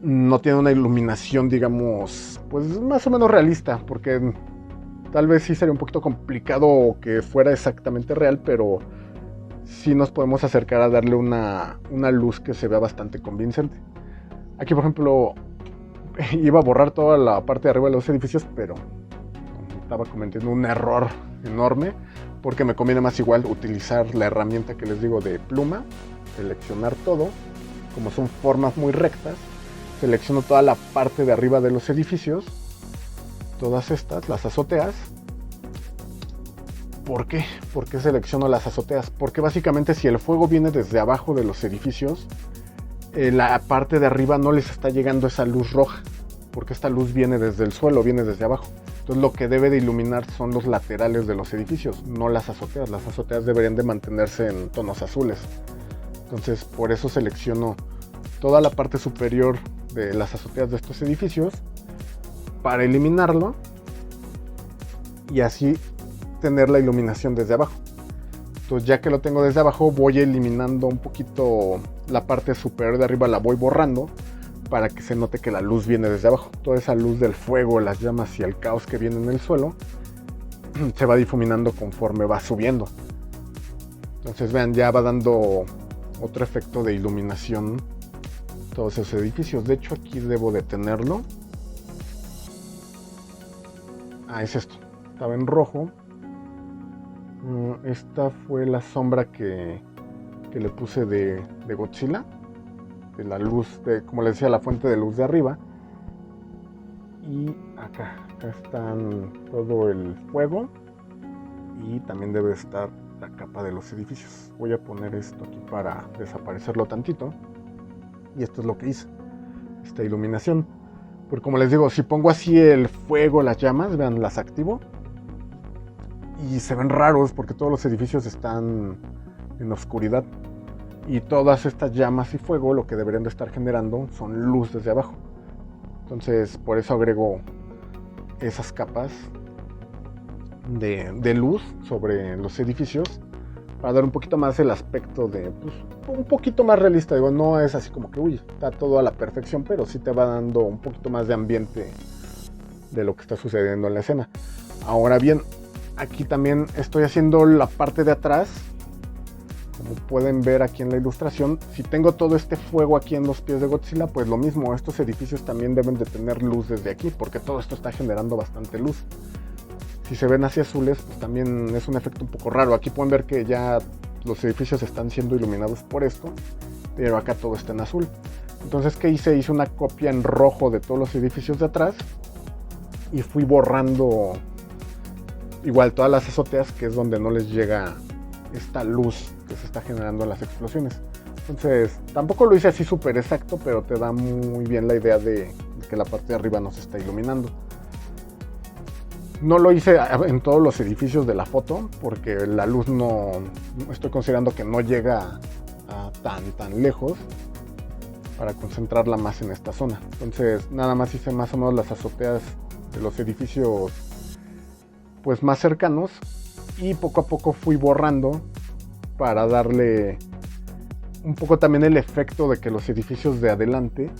no tiene una iluminación, digamos, pues más o menos realista, porque tal vez sí sería un poquito complicado que fuera exactamente real, pero sí nos podemos acercar a darle una luz que se vea bastante convincente. Aquí, por ejemplo, iba a borrar toda la parte de arriba de los edificios, pero estaba cometiendo un error enorme, porque me conviene más igual utilizar la herramienta que les digo de pluma, seleccionar todo, como son formas muy rectas, selecciono toda la parte de arriba de los edificios, todas estas, las azoteas. ¿Por qué? ¿Por qué selecciono las azoteas? Porque básicamente si el fuego viene desde abajo de los edificios, la parte de arriba no les está llegando esa luz roja, porque esta luz viene desde el suelo, viene desde abajo. Entonces lo que debe de iluminar son los laterales de los edificios, no las azoteas. Las azoteas deberían de mantenerse en tonos azules. Entonces por eso selecciono toda la parte superior de las azoteas de estos edificios para eliminarlo y así tener la iluminación desde abajo. Entonces ya que lo tengo desde abajo, voy eliminando un poquito la parte superior de arriba, la voy borrando para que se note que la luz viene desde abajo. Toda esa luz del fuego, las llamas y el caos que viene en el suelo se va difuminando conforme va subiendo. Entonces vean, ya va dando otro efecto de iluminación todos esos edificios. De hecho aquí debo de tenerlo. Es esto, estaba en rojo. Esta fue la sombra que le puse de Godzilla, de la luz, como les decía, la fuente de luz de arriba. Y acá están todo el fuego, y también debe estar la capa de los edificios. Voy a poner esto aquí para desaparecerlo tantito, y esto es lo que hice, esta iluminación. Porque como les digo, si pongo así el fuego, las llamas, vean, las activo y se ven raros porque todos los edificios están en oscuridad, y todas estas llamas y fuego lo que deberían de estar generando son luz desde abajo. Entonces por eso agrego esas capas de luz sobre los edificios, para dar un poquito más el aspecto de, pues, un poquito más realista. Digo, no es así como que, uy, está todo a la perfección, pero sí te va dando un poquito más de ambiente de lo que está sucediendo en la escena. Ahora bien, aquí también estoy haciendo la parte de atrás. Como pueden ver aquí en la ilustración, si tengo todo este fuego aquí en los pies de Godzilla, pues lo mismo, estos edificios también deben de tener luz desde aquí, porque todo esto está generando bastante luz. Si se ven así azules, pues también es un efecto un poco raro. Aquí pueden ver que ya los edificios están siendo iluminados por esto, pero acá todo está en azul. Entonces, ¿qué hice? Hice una copia en rojo de todos los edificios de atrás y fui borrando igual todas las azoteas, que es donde no les llega esta luz que se está generando en las explosiones. Entonces tampoco lo hice así súper exacto, pero te da muy bien la idea de que la parte de arriba nos está iluminando. No lo hice en todos los edificios de la foto, porque la luz no estoy considerando que no llega a tan lejos para concentrarla más en esta zona. Entonces nada más hice más o menos las azoteas de los edificios pues más cercanos, y poco a poco fui borrando para darle un poco también el efecto de que los edificios de adelante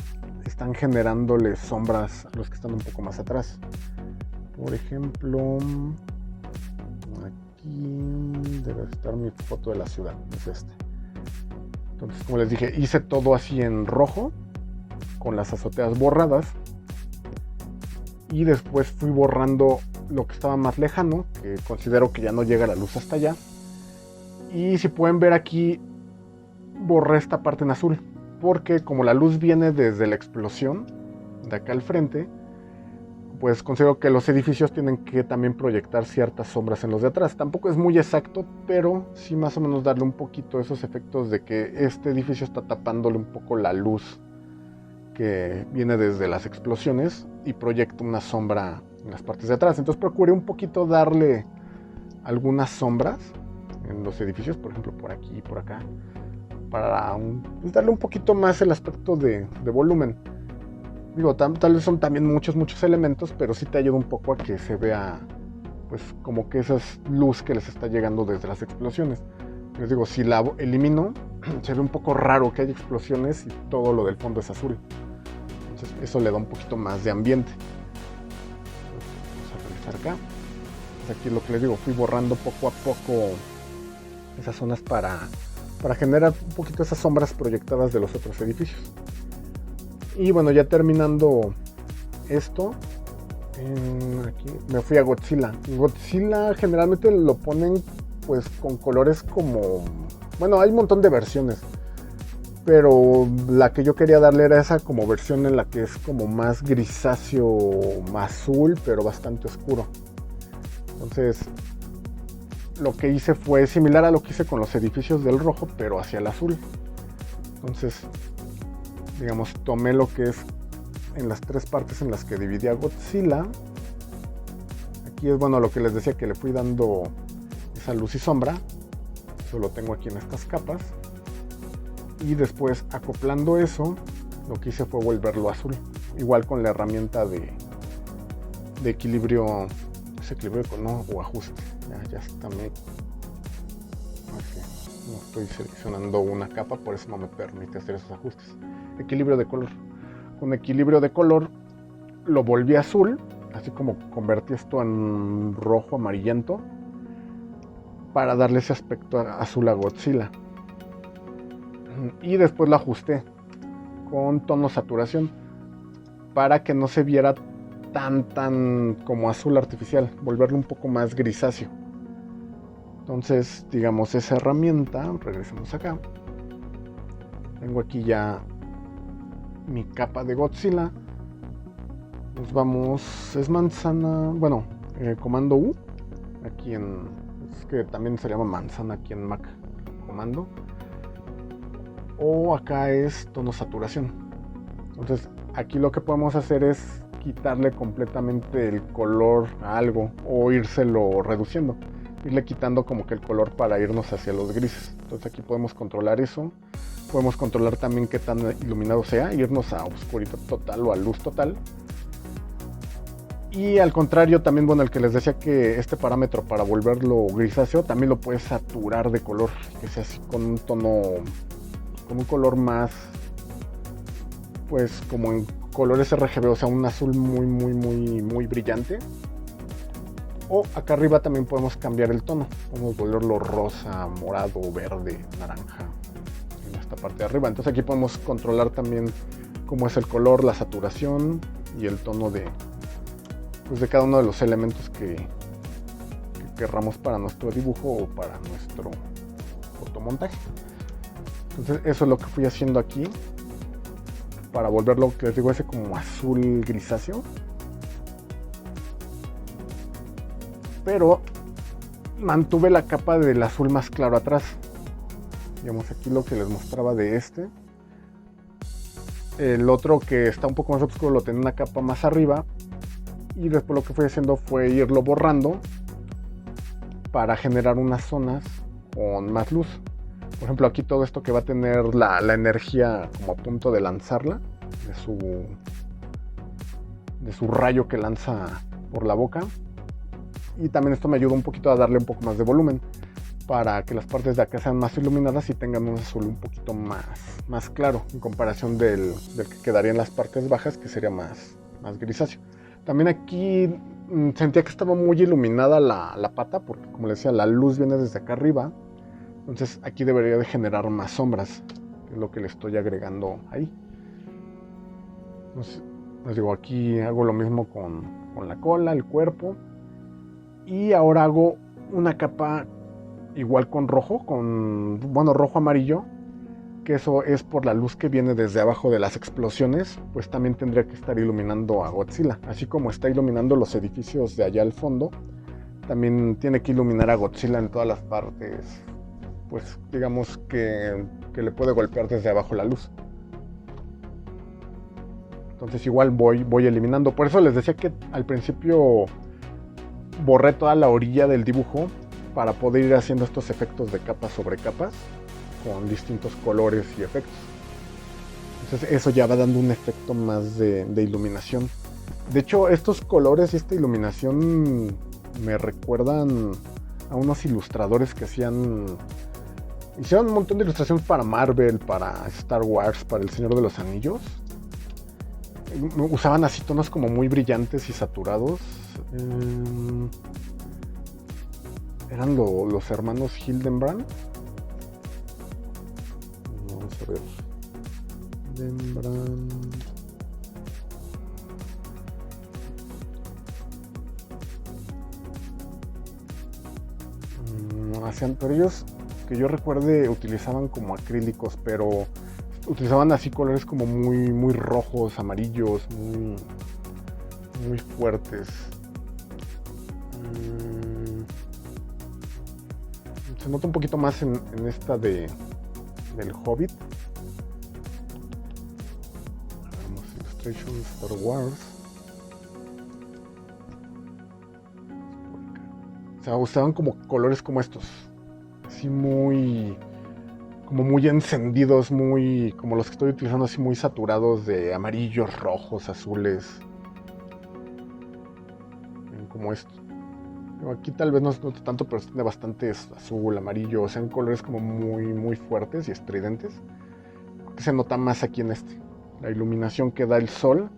están generándole sombras a los que están un poco más atrás. Por ejemplo, aquí debe estar mi foto de la ciudad, es este. Entonces, como les dije, hice todo así en rojo, con las azoteas borradas, y después fui borrando lo que estaba más lejano, que considero que ya no llega la luz hasta allá. Y si pueden ver aquí, borré esta parte en azul, porque como la luz viene desde la explosión de acá al frente, pues considero que los edificios tienen que también proyectar ciertas sombras en los de atrás. Tampoco es muy exacto, pero sí más o menos darle un poquito esos efectos de que este edificio está tapándole un poco la luz que viene desde las explosiones y proyecta una sombra en las partes de atrás. Entonces procuré un poquito darle algunas sombras en los edificios, por ejemplo por aquí y por acá, para pues darle un poquito más el aspecto de volumen. Digo, tal vez son también muchos elementos, pero sí te ayuda un poco a que se vea pues como que esa luz que les está llegando desde las explosiones. Les digo, si la elimino, se ve un poco raro que haya explosiones y todo lo del fondo es azul. Entonces eso le da un poquito más de ambiente. Vamos a revisar acá. Pues aquí lo que les digo, fui borrando poco a poco esas zonas para generar un poquito esas sombras proyectadas de los otros edificios. Y bueno, ya terminando esto, aquí me fui a Godzilla. Godzilla generalmente lo ponen pues con colores como... Bueno, hay un montón de versiones, pero la que yo quería darle era esa como versión en la que es como más grisáceo, más azul, pero bastante oscuro. Entonces lo que hice fue similar a lo que hice con los edificios del rojo, pero hacia el azul. Entonces, digamos, tomé lo que es en las tres partes en las que dividí a Godzilla. Aquí es bueno lo que les decía, que le fui dando esa luz y sombra. Eso lo tengo aquí en estas capas. Y después, acoplando eso, lo que hice fue volverlo azul. Igual con la herramienta de equilibrio. ¿Es equilibrio o ajuste? Ya está. No estoy seleccionando una capa, por eso no me permite hacer esos ajustes. Equilibrio de color. Con equilibrio de color lo volví azul, así como convertí esto en rojo amarillento, para darle ese aspecto azul a Godzilla. Y después lo ajusté con tono saturación para que no se viera tan como azul artificial, volverlo un poco más grisáceo. Entonces, digamos, esa herramienta, regresemos acá. Tengo aquí ya mi capa de Godzilla. Nos vamos, es manzana, bueno, comando U. Aquí es que también se llama manzana aquí en Mac, comando. O acá es tono saturación. Entonces, aquí lo que podemos hacer es quitarle completamente el color a algo o írselo reduciendo. Irle quitando como que el color para irnos hacia los grises. Entonces aquí podemos controlar eso. Podemos controlar también qué tan iluminado sea, irnos a oscuridad total o a luz total. Y al contrario también, bueno, el que les decía que este parámetro para volverlo grisáceo también lo puedes saturar de color, que sea así con un tono, con un color más, pues como en colores RGB, o sea un azul muy brillante. O acá arriba también podemos cambiar el tono, podemos volverlo rosa, morado, verde, naranja en esta parte de arriba. Entonces aquí podemos controlar también cómo es el color, la saturación y el tono de cada uno de los elementos que querramos para nuestro dibujo o para nuestro fotomontaje. Entonces eso es lo que fui haciendo aquí para volverlo, que les digo, ese como azul grisáceo. Pero mantuve la capa del azul más claro atrás. Digamos, aquí lo que les mostraba de este. El otro que está un poco más oscuro lo tenía una capa más arriba. Y después lo que fui haciendo fue irlo borrando para generar unas zonas con más luz. Por ejemplo, aquí todo esto que va a tener la energía como a punto de lanzarla, de su rayo que lanza por la boca. Y también esto me ayuda un poquito a darle un poco más de volumen para que las partes de acá sean más iluminadas y tengan un azul un poquito más claro en comparación del que quedaría en las partes bajas, que sería más grisáceo. También aquí sentía que estaba muy iluminada la pata, porque como les decía, la luz viene desde acá arriba. Entonces aquí debería de generar más sombras, que es lo que le estoy agregando ahí. Entonces, les digo, aquí hago lo mismo con la cola, el cuerpo. Y ahora hago una capa igual con rojo, rojo amarillo, que eso es por la luz que viene desde abajo de las explosiones, pues también tendría que estar iluminando a Godzilla. Así como está iluminando los edificios de allá al fondo, también tiene que iluminar a Godzilla en todas las partes, pues digamos que le puede golpear desde abajo la luz. Entonces igual voy eliminando. Por eso les decía que al principio borré toda la orilla del dibujo para poder ir haciendo estos efectos de capas sobre capas con distintos colores y efectos. Entonces eso ya va dando un efecto más de iluminación. De hecho, estos colores y esta iluminación me recuerdan a unos ilustradores que hicieron un montón de ilustraciones para Marvel, para Star Wars, para El Señor de los Anillos. Usaban así tonos como muy brillantes y saturados. Eran los hermanos Hildenbrand. Vamos a ver. Hildenbrand. Pero ellos, que yo recuerde, utilizaban como acrílicos, pero utilizaban así colores como muy rojos, amarillos, muy fuertes. Se nota un poquito más en esta del Hobbit. Vamos, Illustrations Star Wars. O sea, usaban como colores como estos, así muy encendidos, como los que estoy utilizando, así muy saturados de amarillos, rojos, azules, como esto. Aquí tal vez no se nota tanto, pero tiene bastante azul, amarillo, o sea, en colores como muy fuertes y estridentes. Que se nota más aquí en la iluminación que da el sol,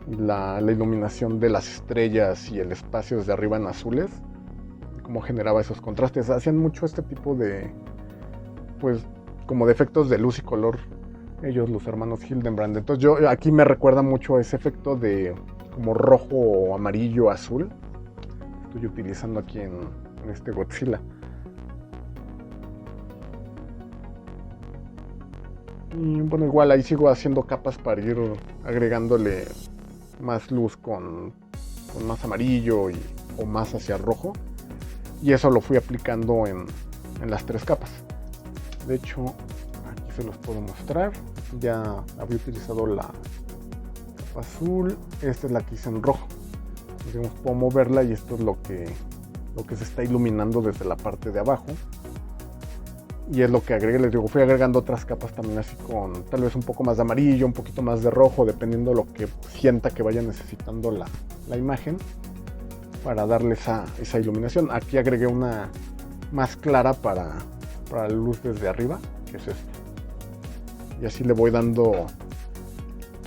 la iluminación de las estrellas y el espacio desde arriba en azules, cómo generaba esos contrastes. Hacían mucho este tipo de, pues, como de efectos de luz y color, ellos, los hermanos Hildenbrand. Entonces yo aquí me recuerda mucho a ese efecto de como rojo, amarillo, azul. Estoy utilizando aquí en este Godzilla. Y bueno, igual ahí sigo haciendo capas para ir agregándole más luz con más amarillo o más hacia rojo. Y eso lo fui aplicando en las tres capas. De hecho, aquí se los puedo mostrar. Ya había utilizado la capa azul. Esta es la que hice en rojo. Entonces, puedo moverla y esto es lo que se está iluminando desde la parte de abajo. Y es lo que agregué. Les digo, fui agregando otras capas también así con tal vez un poco más de amarillo, un poquito más de rojo, dependiendo lo que sienta que vaya necesitando la imagen, para darle esa iluminación. Aquí agregué una más clara para la luz desde arriba, que es esta. Y así le voy dando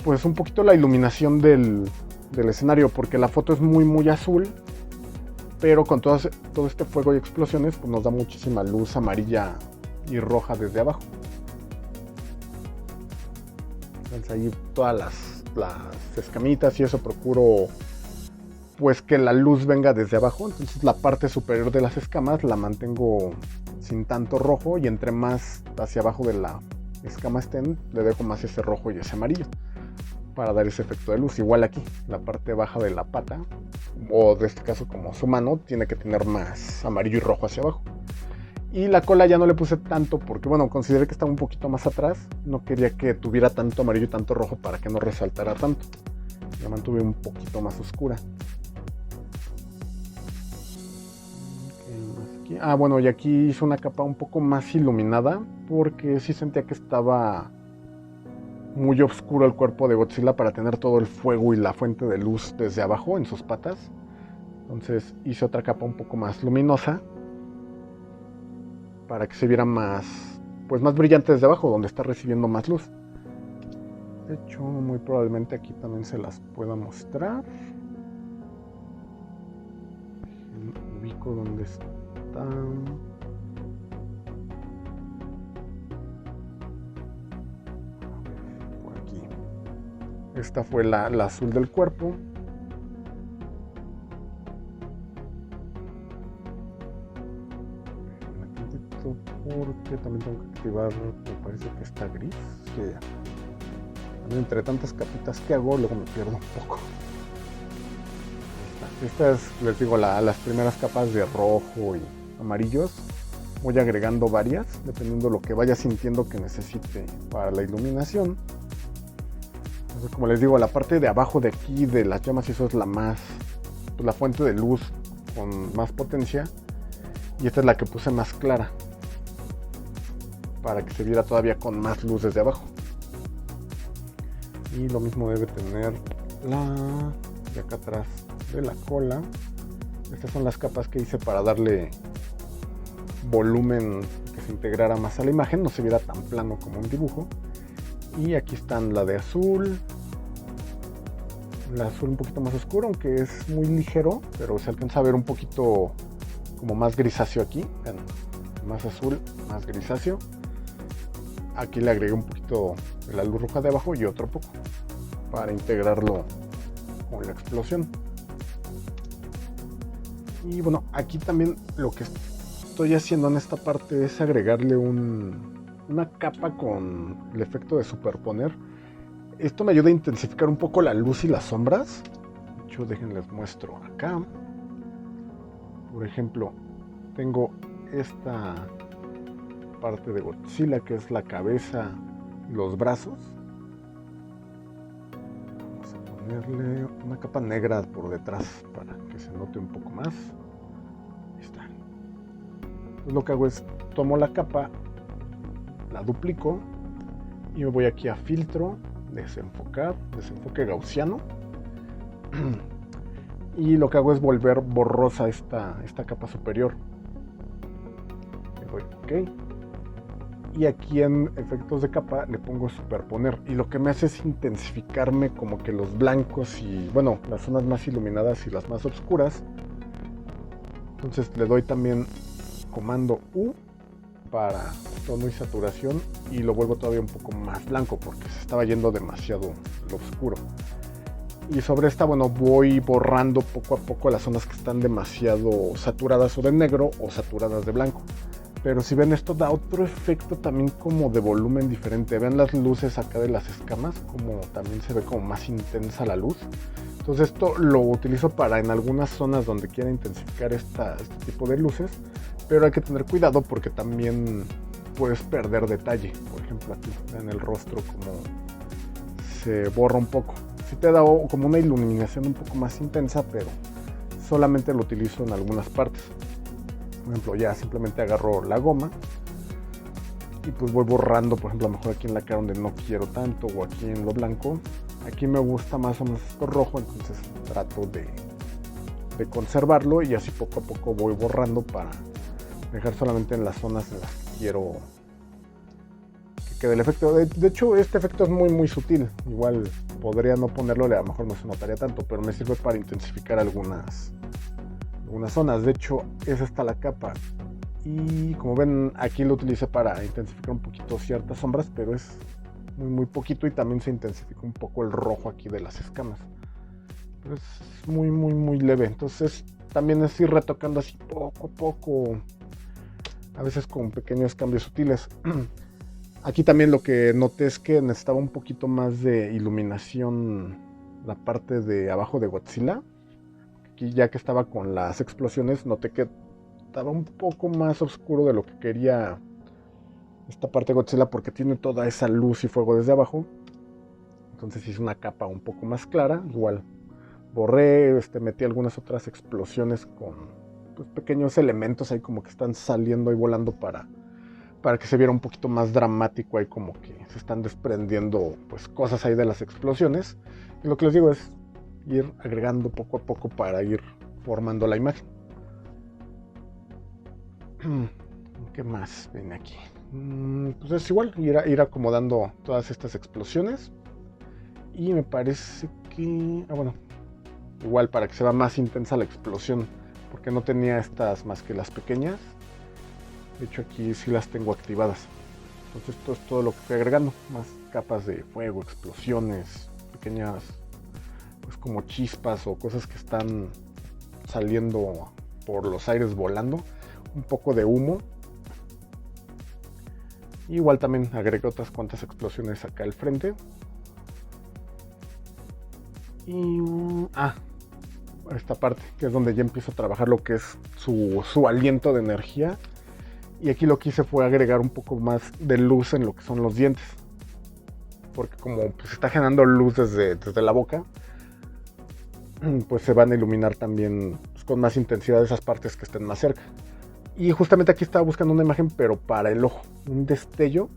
pues un poquito la iluminación del escenario, porque la foto es muy azul, pero con todo este fuego y explosiones pues nos da muchísima luz amarilla y roja desde abajo. Entonces ahí todas las escamitas y eso procuro pues que la luz venga desde abajo. Entonces la parte superior de las escamas la mantengo sin tanto rojo, y entre más hacia abajo de la escama estén, le dejo más ese rojo y ese amarillo. para dar ese efecto de luz. Igual aquí, la parte baja de la pata, o de este caso como su mano, tiene que tener más amarillo y rojo hacia abajo. Y la cola ya no le puse tanto porque, bueno, consideré que estaba un poquito más atrás. No quería que tuviera tanto amarillo y tanto rojo para que no resaltara tanto. La mantuve un poquito más oscura. Bueno, y aquí hice una capa un poco más iluminada porque sí sentía que estaba muy oscuro el cuerpo de Godzilla para tener todo el fuego y la fuente de luz desde abajo en sus patas. Entonces hice otra capa un poco más luminosa para que se viera más, pues más brillante desde abajo, donde está recibiendo más luz. De hecho, muy probablemente aquí también se las pueda mostrar. Ubico donde está. Por aquí. Esta fue la azul del cuerpo. Porque también tengo que activar, me parece que está gris. Sí, ya. También entre tantas capitas que hago, luego me pierdo un poco. Estas, les digo, las primeras capas de rojo y amarillos. Voy agregando varias, dependiendo de lo que vaya sintiendo que necesite para la iluminación. Entonces, como les digo, la parte de abajo de aquí, de las llamas, eso es la más, pues, la fuente de luz con más potencia. Y esta es la que puse más clara, para que se viera todavía con más luz desde abajo. Y lo mismo debe tener la de acá atrás de la cola. Estas son las capas que hice para darle volumen, que se integrara más a la imagen, no se viera tan plano como un dibujo. Y aquí están la de azul, la azul un poquito más oscuro, aunque es muy ligero, pero se alcanza a ver un poquito como más grisáceo aquí. Bueno, más azul, más grisáceo. Aquí le agregué un poquito de la luz roja de abajo y otro poco para integrarlo con la explosión. Y bueno, aquí también lo que estoy haciendo en esta parte es agregarle una capa con el efecto de superponer. Esto me ayuda a intensificar un poco la luz y las sombras. De hecho, déjenles muestro acá. Por ejemplo, tengo esta parte de Godzilla, que es la cabeza y los brazos. Vamos a ponerle una capa negra por detrás para que se note un poco más. Ahí está. Entonces lo que hago es tomo la capa, la duplico y me voy aquí a filtro, desenfocar, desenfoque gaussiano. Y lo que hago es volver borrosa esta capa superior. Le doy OK. Y aquí en efectos de capa le pongo superponer. Y lo que me hace es intensificarme como que los blancos y, bueno, las zonas más iluminadas y las más oscuras. Entonces le doy también comando U para tono y saturación. Y lo vuelvo todavía un poco más blanco porque se estaba yendo demasiado lo oscuro. Y sobre esta, bueno, voy borrando poco a poco las zonas que están demasiado saturadas o de negro o saturadas de blanco. Pero si ven, esto da otro efecto también como de volumen diferente. Ven las luces acá de las escamas, como también se ve como más intensa la luz. Entonces esto lo utilizo para en algunas zonas donde quiera intensificar este tipo de luces. Pero hay que tener cuidado porque también puedes perder detalle. Por ejemplo aquí en el rostro como se borra un poco. Sí te da como una iluminación un poco más intensa, pero solamente lo utilizo en algunas partes. Por ejemplo, ya simplemente agarro la goma y pues voy borrando, por ejemplo, a lo mejor aquí en la cara donde no quiero tanto o aquí en lo blanco. Aquí me gusta más o menos esto rojo, entonces trato de conservarlo y así poco a poco voy borrando para dejar solamente en las zonas en las que quiero que quede el efecto. De hecho, este efecto es muy sutil. Igual podría no ponerlo, a lo mejor no se notaría tanto, pero me sirve para intensificar algunas zonas. De hecho, es esta la capa y como ven aquí lo utilicé para intensificar un poquito ciertas sombras, pero es muy poquito y también se intensifica un poco el rojo aquí de las escamas, pero es muy leve. Entonces también es ir retocando así poco a poco, a veces con pequeños cambios sutiles. Aquí también lo que noté es que necesitaba un poquito más de iluminación la parte de abajo de Godzilla. Aquí ya que estaba con las explosiones noté que estaba un poco más oscuro de lo que quería esta parte de Godzilla porque tiene toda esa luz y fuego desde abajo. Entonces hice una capa un poco más clara. Igual borré, metí algunas otras explosiones con pues, pequeños elementos ahí como que están saliendo y volando para que se viera un poquito más dramático ahí como que se están desprendiendo pues cosas ahí de las explosiones. Y lo que les digo es ir agregando poco a poco para ir formando la imagen. ¿Qué más viene aquí? Pues es igual, ir acomodando todas estas explosiones. Y me parece que... bueno, igual para que se vea más intensa la explosión, porque no tenía estas más que las pequeñas. De hecho aquí sí las tengo activadas. Entonces esto es todo lo que estoy agregando. Más capas de fuego, explosiones, pequeñas pues como chispas o cosas que están saliendo por los aires volando. Un poco de humo. Igual también agregué otras cuantas explosiones acá al frente. Y... esta parte, que es donde ya empiezo a trabajar lo que es su aliento de energía. Y aquí lo que hice fue agregar un poco más de luz en lo que son los dientes. Porque como pues, está generando luz desde la boca, pues se van a iluminar también pues, con más intensidad esas partes que estén más cerca. Y justamente aquí estaba buscando una imagen, pero para el ojo. Un destello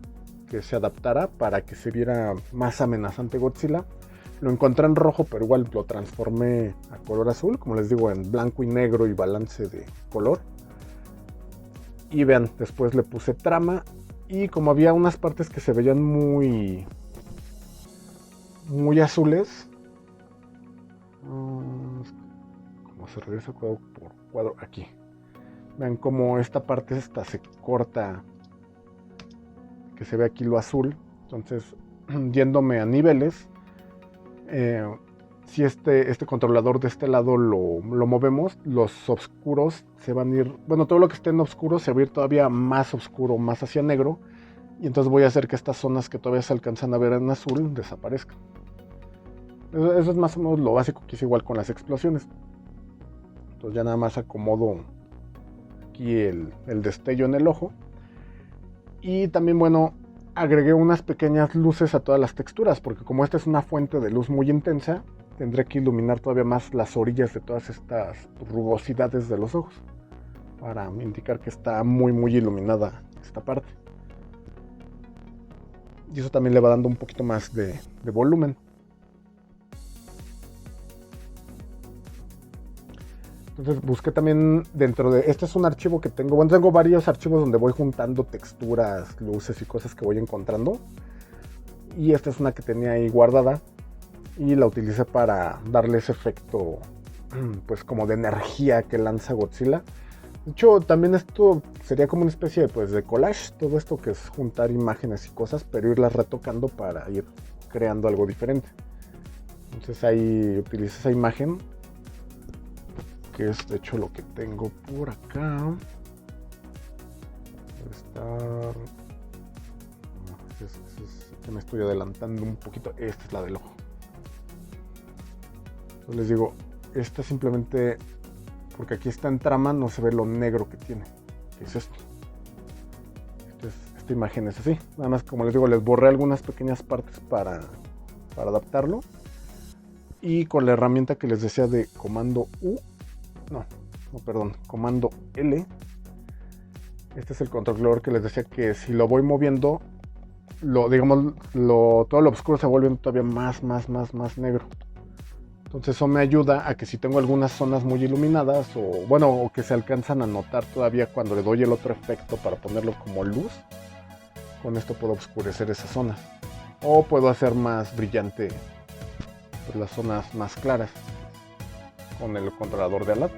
que se adaptara para que se viera más amenazante Godzilla. Lo encontré en rojo, pero igual lo transformé a color azul. Como les digo, en blanco y negro y balance de color. Y vean, después le puse trama. Y como había unas partes que se veían muy azules. Como se regresa cuadro por cuadro aquí. Vean como esta parte se corta. Que se ve aquí lo azul. Entonces, yéndome a niveles. Si este controlador de este lado lo movemos, los oscuros se van a ir, bueno, todo lo que esté en oscuro se va a ir todavía más oscuro, más hacia negro, y entonces voy a hacer que estas zonas que todavía se alcanzan a ver en azul desaparezcan. Eso es más o menos lo básico que hice igual con las explosiones. Entonces ya nada más acomodo aquí el destello en el ojo, y también bueno, agregué unas pequeñas luces a todas las texturas, porque como esta es una fuente de luz muy intensa, tendré que iluminar todavía más las orillas de todas estas rugosidades de los ojos, para indicar que está muy iluminada esta parte. Y eso también le va dando un poquito más de volumen. Entonces busqué también dentro de... Este es un archivo que tengo... Bueno, tengo varios archivos donde voy juntando texturas, luces y cosas que voy encontrando. Y esta es una que tenía ahí guardada. Y la utilicé para darle ese efecto, pues como de energía que lanza Godzilla. De hecho, también esto sería como una especie de, pues, de collage. Todo esto que es juntar imágenes y cosas, pero irlas retocando para ir creando algo diferente. Entonces ahí utilicé esa imagen, que es de hecho lo que tengo por acá. Debe estar... que me estoy adelantando un poquito. Esta es la del ojo. Entonces les digo, esta simplemente, porque aquí está en trama, no se ve lo negro que tiene. ¿Qué es esto? Esta imagen es así. Nada más, como les digo, les borré algunas pequeñas partes para adaptarlo. Y con la herramienta que les decía de comando U, comando L. Este es el controlador que les decía que si lo voy moviendo, todo lo oscuro se vuelve todavía más negro. Entonces eso me ayuda a que si tengo algunas zonas muy iluminadas o que se alcanzan a notar todavía cuando le doy el otro efecto para ponerlo como luz, con esto puedo oscurecer esas zonas. O puedo hacer más brillante pues, las zonas más claras con el controlador de al lado.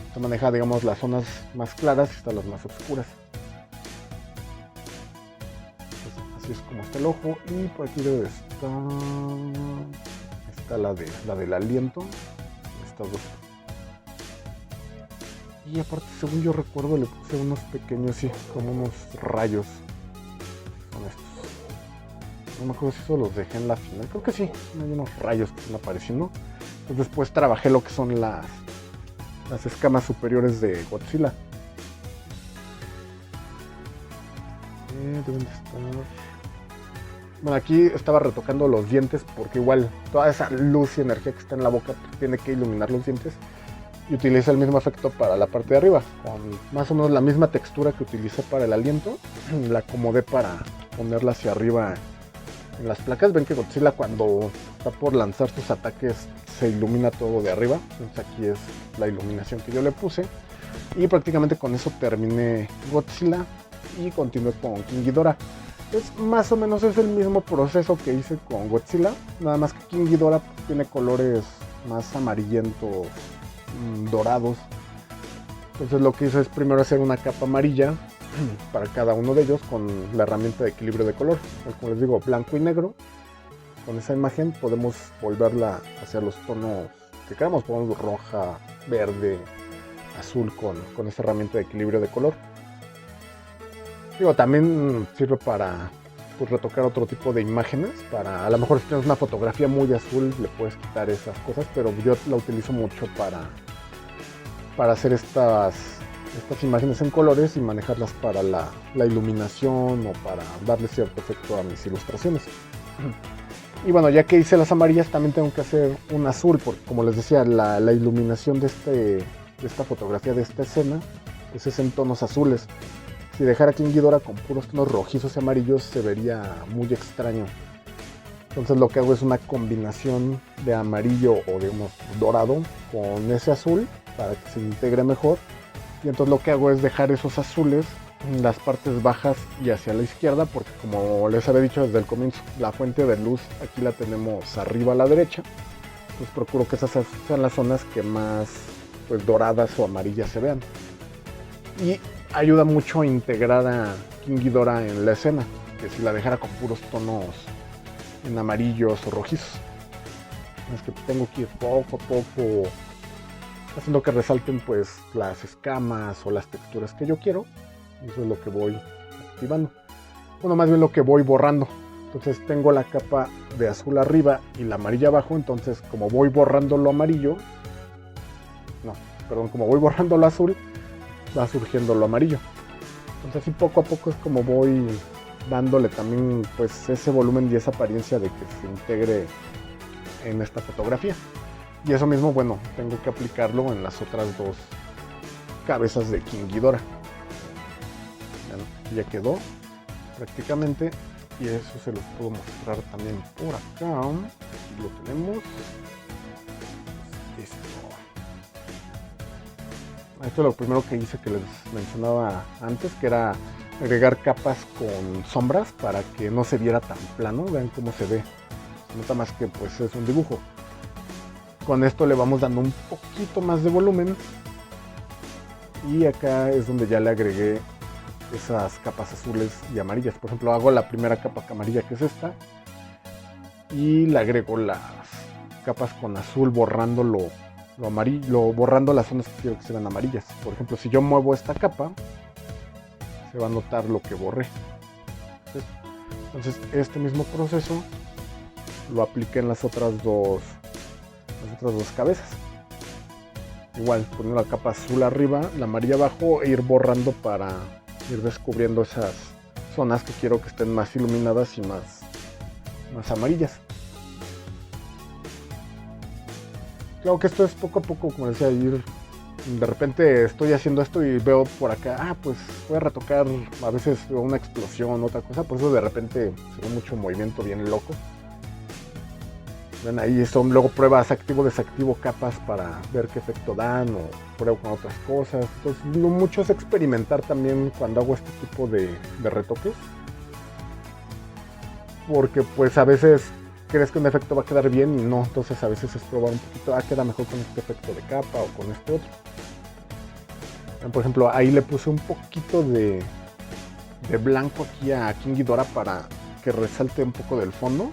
Esto maneja, digamos, las zonas más claras y hasta las más oscuras. Entonces, así es como está el ojo. Y por aquí debe estar... Está la del aliento. Estas dos. Y aparte, según yo recuerdo, le puse unos pequeños, sí, como unos rayos. No me acuerdo si eso los dejé en la final. Creo que sí. Hay unos rayos que están apareciendo. Entonces después trabajé lo que son las escamas superiores de Godzilla. ¿Dónde está? Bueno, aquí estaba retocando los dientes porque igual toda esa luz y energía que está en la boca tiene que iluminar los dientes. Y utiliza el mismo efecto para la parte de arriba. Con más o menos la misma textura que utilicé para el aliento. La acomodé para ponerla hacia arriba en las placas. Ven que Godzilla cuando está por lanzar sus ataques se ilumina todo de arriba. Entonces aquí es la iluminación que yo le puse. Y prácticamente con eso terminé Godzilla y continué con King Ghidorah. Más o menos es el mismo proceso que hice con Godzilla, nada más que King Ghidorah tiene colores más amarillentos, dorados. Entonces lo que hice es primero hacer una capa amarilla para cada uno de ellos con la herramienta de equilibrio de color. Pues como les digo, blanco y negro. Con esa imagen podemos volverla hacia los tonos que queramos. Podemos roja, verde, azul con esa herramienta de equilibrio de color. Digo, también sirve para pues, retocar otro tipo de imágenes. A lo mejor si tienes una fotografía muy azul le puedes quitar esas cosas, pero yo la utilizo mucho para hacer estas imágenes en colores y manejarlas para la iluminación o para darle cierto efecto a mis ilustraciones. Y bueno, ya que hice las amarillas también tengo que hacer un azul, porque como les decía, la iluminación de esta fotografía, de esta escena, pues es en tonos azules. Si dejara King Ghidorah con puros tonos rojizos y amarillos se vería muy extraño. Entonces lo que hago es una combinación de amarillo o de unos dorado con ese azul para que se integre mejor. Y entonces lo que hago es dejar esos azules en las partes bajas y hacia la izquierda, porque como les había dicho desde el comienzo, la fuente de luz aquí la tenemos arriba a la derecha. Pues procuro que esas sean las zonas que más pues, doradas o amarillas se vean. Y ayuda mucho a integrar a King Ghidorah en la escena, que si la dejara con puros tonos en amarillos o rojizos. Es que tengo que ir poco a poco haciendo que resalten pues las escamas o las texturas que yo quiero. Eso es lo que voy activando. Bueno, más bien lo que voy borrando. Entonces tengo la capa de azul arriba y la amarilla abajo. Entonces como voy borrando lo amarillo, como voy borrando lo azul, va surgiendo lo amarillo. Entonces así poco a poco es como voy dándole también pues ese volumen y esa apariencia de que se integre en esta fotografía. Y eso mismo, bueno, tengo que aplicarlo en las otras dos cabezas de King Ghidorah. Ya quedó prácticamente, y eso se los puedo mostrar también por acá. Lo tenemos. Esto es lo primero que hice, que les mencionaba antes, que era agregar capas con sombras para que no se viera tan plano. Vean cómo se ve, se nota más que pues es un dibujo. Con esto le vamos dando un poquito más de volumen, y acá es donde ya le agregué esas capas azules y amarillas. Por ejemplo, hago la primera capa amarilla, que es esta, y le agrego las capas con azul borrando lo amarillo, borrando las zonas que quiero que se vean amarillas. Por ejemplo, si yo muevo esta capa, se va a notar lo que borré. Entonces este mismo proceso lo apliqué en las otras dos cabezas. Igual, poniendo la capa azul arriba, la amarilla abajo, e ir borrando para ir descubriendo esas zonas que quiero que estén más iluminadas y más amarillas. Claro que esto es poco a poco, como decía, ir. De repente estoy haciendo esto y veo por acá, pues voy a retocar, a veces veo una explosión, otra cosa, por eso de repente se ve mucho movimiento bien loco. Ven, ahí son luego pruebas, activo, desactivo capas para ver qué efecto dan, o pruebo con otras cosas. Entonces mucho es experimentar también cuando hago este tipo de retoques, porque pues a veces crees que un efecto va a quedar bien y no, entonces a veces es probar un poquito, queda mejor con este efecto de capa o con este otro. Por ejemplo, ahí le puse un poquito de blanco aquí a King Ghidorah para que resalte un poco del fondo.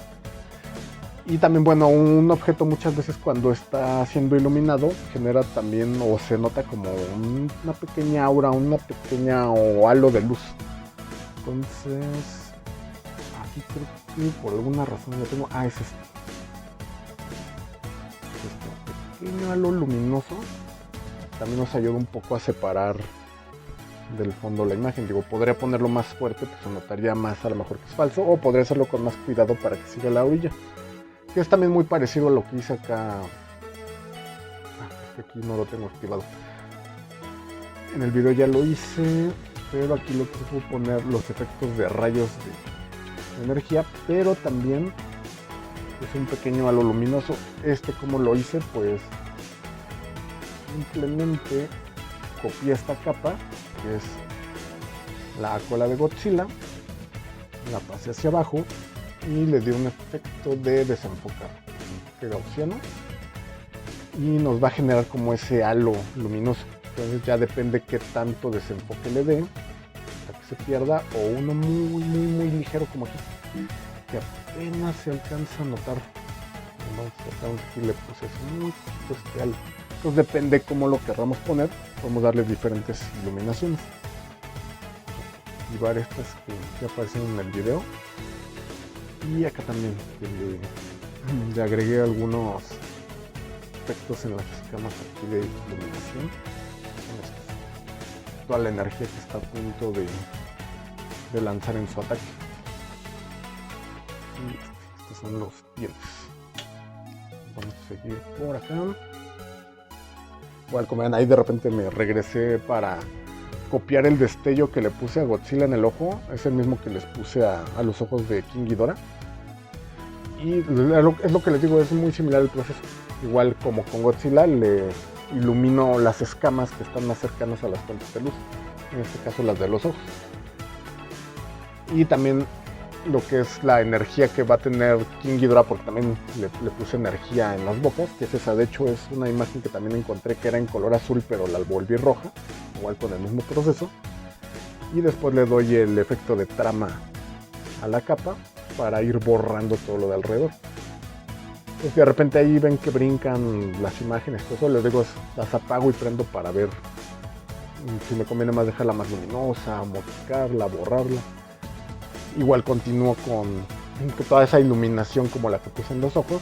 Y también, bueno, un objeto muchas veces cuando está siendo iluminado genera también, o se nota como una pequeña aura, una pequeña o halo de luz. Entonces, aquí creo que por alguna razón lo tengo. Es este. Pequeño halo luminoso. También nos ayuda un poco a separar del fondo la imagen. Digo, podría ponerlo más fuerte, pues se notaría más a lo mejor que es falso, o podría hacerlo con más cuidado para que siga la orilla, que es también muy parecido a lo que hice acá. Aquí no lo tengo activado. En el video ya lo hice, pero aquí lo que fue poner los efectos de rayos de energía, pero también es un pequeño halo luminoso. Como lo hice, pues simplemente copié esta capa, que es la cola de Godzilla, la pasé hacia abajo y le di un efecto de desenfocar gaussiano y nos va a generar como ese halo luminoso. Entonces ya depende qué tanto desenfoque le dé para que se pierda, o uno muy ligero como aquí, que apenas se alcanza a notar. Aquí le puse muy poquito este halo. Entonces depende cómo lo querramos poner, podemos darle diferentes iluminaciones. Activar estas que aparecen en el video. Y acá también le agregué algunos efectos en las escamas aquí de iluminación. Toda la energía que está a punto de lanzar en su ataque. Y estos son los dientes. Vamos a seguir por acá. Igual, como ven, ahí de repente me regresé para copiar el destello que le puse a Godzilla en el ojo. Es el mismo que les puse a los ojos de King Ghidorah. Y es lo que les digo, es muy similar el proceso. Igual como con Godzilla, le ilumino las escamas que están más cercanas a las fuentes de luz. En este caso las de los ojos. Y también lo que es la energía que va a tener King Ghidorah, porque también le puse energía en las bocas, que es esa. De hecho es una imagen que también encontré que era en color azul, pero la volví roja, igual con el mismo proceso. Y después le doy el efecto de trama a la capa para ir borrando todo lo de alrededor. Entonces de repente ahí ven que brincan las imágenes, todo eso, les digo, las apago y prendo para ver si me conviene más dejarla más luminosa, modificarla, borrarla. Igual continúo con toda esa iluminación como la que puse en los ojos,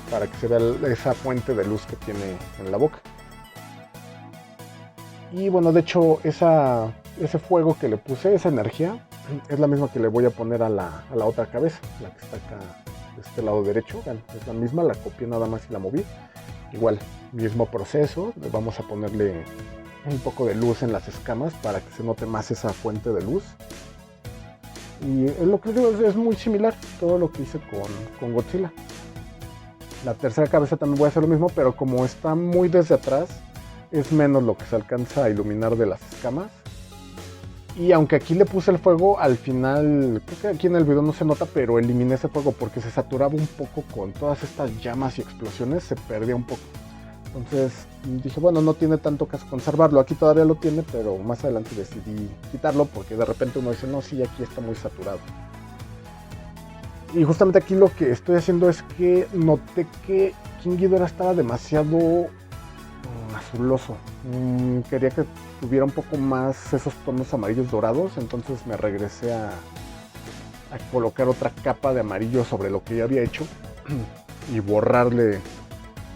para que se vea esa fuente de luz que tiene en la boca. Y bueno, de hecho ese fuego que le puse, esa energía, es la misma que le voy a poner a la otra cabeza, la que está acá de este lado derecho. Es la misma, la copié nada más y la moví. Igual, mismo proceso, vamos a ponerle un poco de luz en las escamas para que se note más esa fuente de luz. Y es lo que digo, es muy similar todo lo que hice con Godzilla. La tercera cabeza también voy a hacer lo mismo, pero como está muy desde atrás, es menos lo que se alcanza a iluminar de las escamas. Y aunque aquí le puse el fuego, al final, creo que aquí en el video no se nota, pero eliminé ese fuego porque se saturaba un poco con todas estas llamas y explosiones, se perdía un poco. Entonces dije, bueno, no tiene tanto caso conservarlo, aquí todavía lo tiene, pero más adelante decidí quitarlo porque de repente uno dice, no, sí, aquí está muy saturado. Y justamente aquí lo que estoy haciendo es que noté que King Ghidorah estaba demasiado azuloso. Quería que tuviera un poco más esos tonos amarillos dorados, entonces me regresé a colocar otra capa de amarillo sobre lo que ya había hecho y borrarle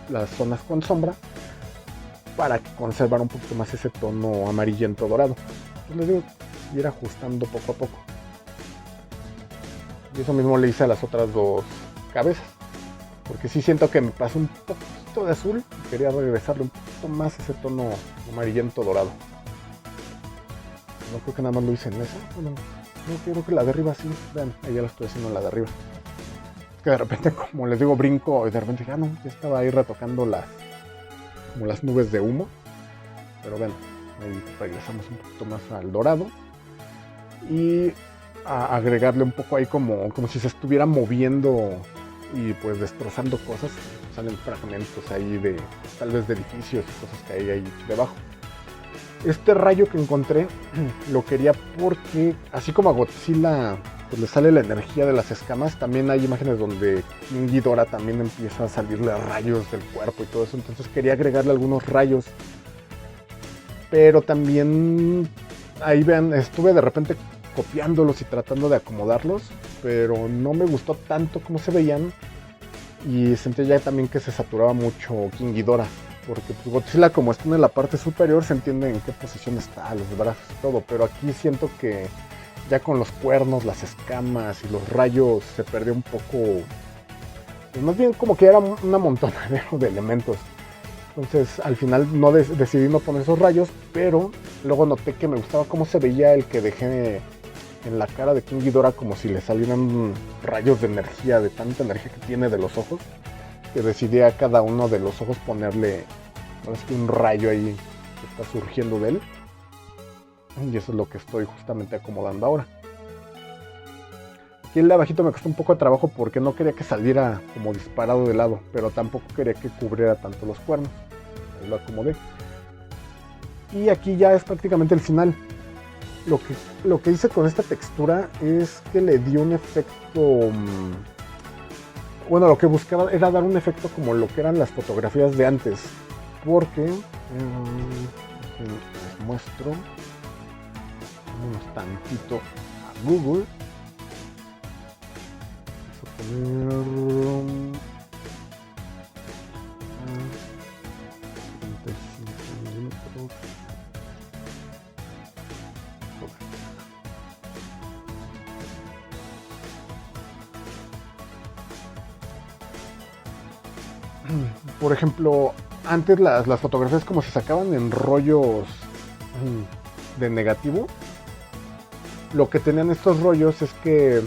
las zonas con sombra para conservar un poquito más ese tono amarillento dorado. Entonces les digo, ir ajustando poco a poco. Y eso mismo le hice a las otras dos cabezas, porque sí siento que me pasó un poquito de azul y quería regresarle un poquito más ese tono amarillento dorado. No creo que nada más lo hice en esa. Bueno, no, creo que la de arriba sí. Vean, ahí ya la estoy haciendo en la de arriba. Que de repente, como les digo, brinco y de repente ya estaba ahí retocando como las nubes de humo. Pero ven, ahí regresamos un poquito más al dorado. Y a agregarle un poco ahí como si se estuviera moviendo y pues destrozando cosas. Salen fragmentos ahí de tal vez de edificios y cosas que hay ahí debajo. Este rayo que encontré lo quería porque así como a Godzilla pues le sale la energía de las escamas, también hay imágenes donde King Ghidorah también empieza a salirle rayos del cuerpo y todo eso. Entonces quería agregarle algunos rayos, pero también ahí vean, estuve de repente copiándolos y tratando de acomodarlos, pero no me gustó tanto como se veían y sentí ya también que se saturaba mucho King Ghidorah, porque pues, Godzilla como está en la parte superior se entiende en qué posición está, los brazos y todo, pero aquí siento que ya con los cuernos, las escamas y los rayos se perdió un poco, pues más bien como que era un amontonadero de elementos. Entonces al final no decidí no poner esos rayos, pero luego noté que me gustaba cómo se veía el que dejé en la cara de King Ghidorah, como si le salieran rayos de energía, de tanta energía que tiene de los ojos, que decidí a cada uno de los ojos ponerle un rayo ahí que está surgiendo de él. Y eso es lo que estoy justamente acomodando ahora. Aquí el de abajito me costó un poco de trabajo porque no quería que saliera como disparado de lado, pero tampoco quería que cubriera tanto los cuernos. Ahí lo acomodé. Y aquí ya es prácticamente el final. Lo que hice con esta textura es que le di un efecto... Bueno, lo que buscaba era dar un efecto como lo que eran las fotografías de antes. Porque... les muestro... Vamos tantito a Google. Vamos a poner... 35 milímetros. Por ejemplo, antes las fotografías como se sacaban en rollos de negativo, lo que tenían estos rollos es que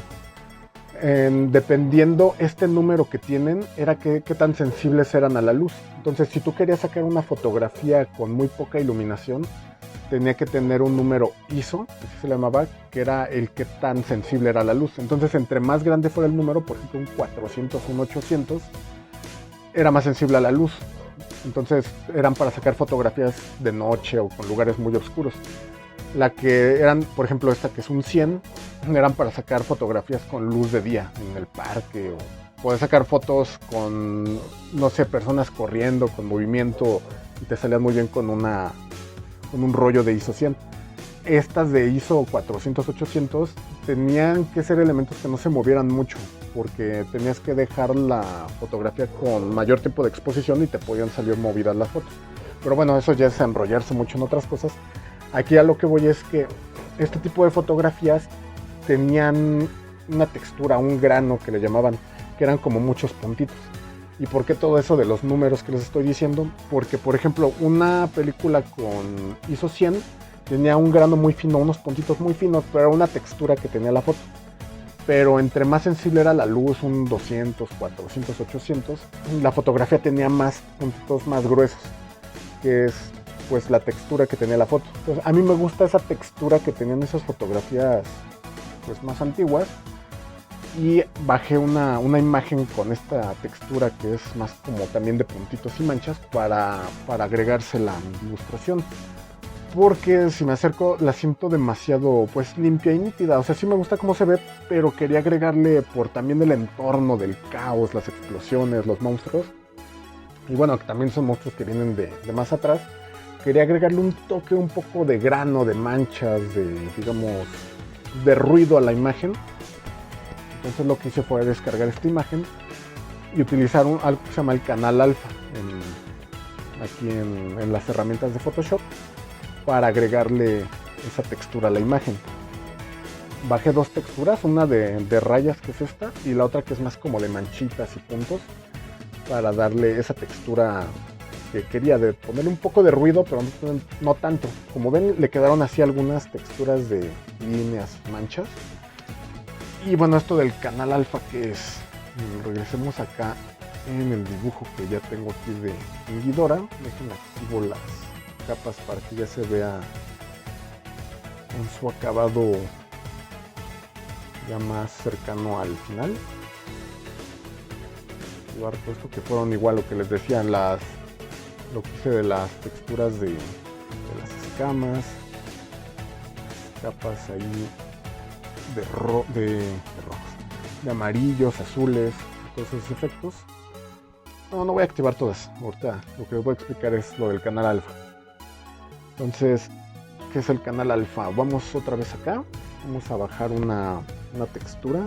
dependiendo este número que tienen, era qué tan sensibles eran a la luz. Entonces, si tú querías sacar una fotografía con muy poca iluminación, tenía que tener un número ISO, así se le llamaba, que era el que tan sensible era a la luz. Entonces, entre más grande fuera el número, por ejemplo, un 400, un 800, era más sensible a la luz. Entonces, eran para sacar fotografías de noche o con lugares muy oscuros. La que eran, por ejemplo, esta que es un 100, eran para sacar fotografías con luz de día en el parque, o poder sacar fotos con, no sé, personas corriendo, con movimiento, y te salían muy bien con un rollo de ISO 100. Estas de ISO 400, 800 tenían que ser elementos que no se movieran mucho, porque tenías que dejar la fotografía con mayor tiempo de exposición y te podían salir movidas las fotos. Pero bueno, eso ya es enrollarse mucho en otras cosas. Aquí a lo que voy es que este tipo de fotografías tenían una textura, un grano que le llamaban, que eran como muchos puntitos. ¿Y por qué todo eso de los números que les estoy diciendo? Porque, por ejemplo, una película con ISO 100 tenía un grano muy fino, unos puntitos muy finos, pero era una textura que tenía la foto. Pero entre más sensible era la luz, un 200, 400, 800, la fotografía tenía más puntitos más gruesos, que es pues la textura que tenía la foto. Entonces, a mí me gusta esa textura que tenían esas fotografías pues más antiguas, y bajé una imagen con esta textura que es más como también de puntitos y manchas para agregársela a mi ilustración, porque si me acerco la siento demasiado pues limpia y nítida. O sea, sí me gusta cómo se ve, pero quería agregarle por también el entorno del caos, las explosiones, los monstruos, y bueno, que también son monstruos que vienen de más atrás. Quería agregarle un toque un poco de grano, de manchas, de, digamos, de ruido a la imagen. Entonces lo que hice fue descargar esta imagen y utilizar algo que se llama el canal alfa aquí en las herramientas de Photoshop para agregarle esa textura a la imagen. Bajé dos texturas, una de rayas, que es esta, y la otra que es más como de manchitas y puntos, para darle esa textura que quería, de ponerle un poco de ruido, pero no tanto. Como ven, le quedaron así algunas texturas de líneas, manchas. Y bueno, esto del canal alfa, que es, regresemos acá en el dibujo que ya tengo aquí de Ghidorah. Dejen activo las capas para que ya se vea con su acabado ya más cercano al final. Activar todo esto, que fueron igual lo que les decía, lo que hice de las texturas de las escamas, las capas ahí de amarillos, azules, todos esos efectos. No voy a activar todas. Ahorita lo que les voy a explicar es lo del canal alfa. Entonces, ¿qué es el canal alfa? Vamos otra vez acá Vamos a bajar una textura.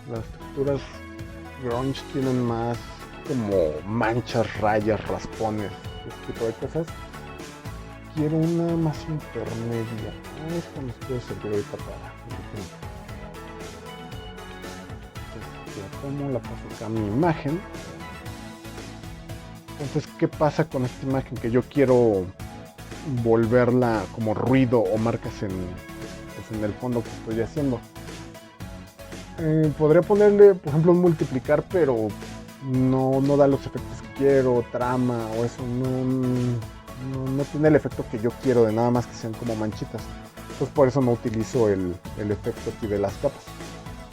Las texturas grunge tienen más como manchas, rayas, raspones, este tipo de cosas. Quiero una más intermedia. Esta nos puede servir ahorita para la tomo, la paso acá a mi imagen. Entonces, ¿qué pasa con esta imagen? Que yo quiero volverla como ruido o marcas en el fondo que estoy haciendo. Podría ponerle, por ejemplo, un multiplicar, pero no da los efectos que quiero, trama o eso, no tiene el efecto que yo quiero de nada más que sean como manchitas. Entonces por eso no utilizo el efecto aquí de las capas.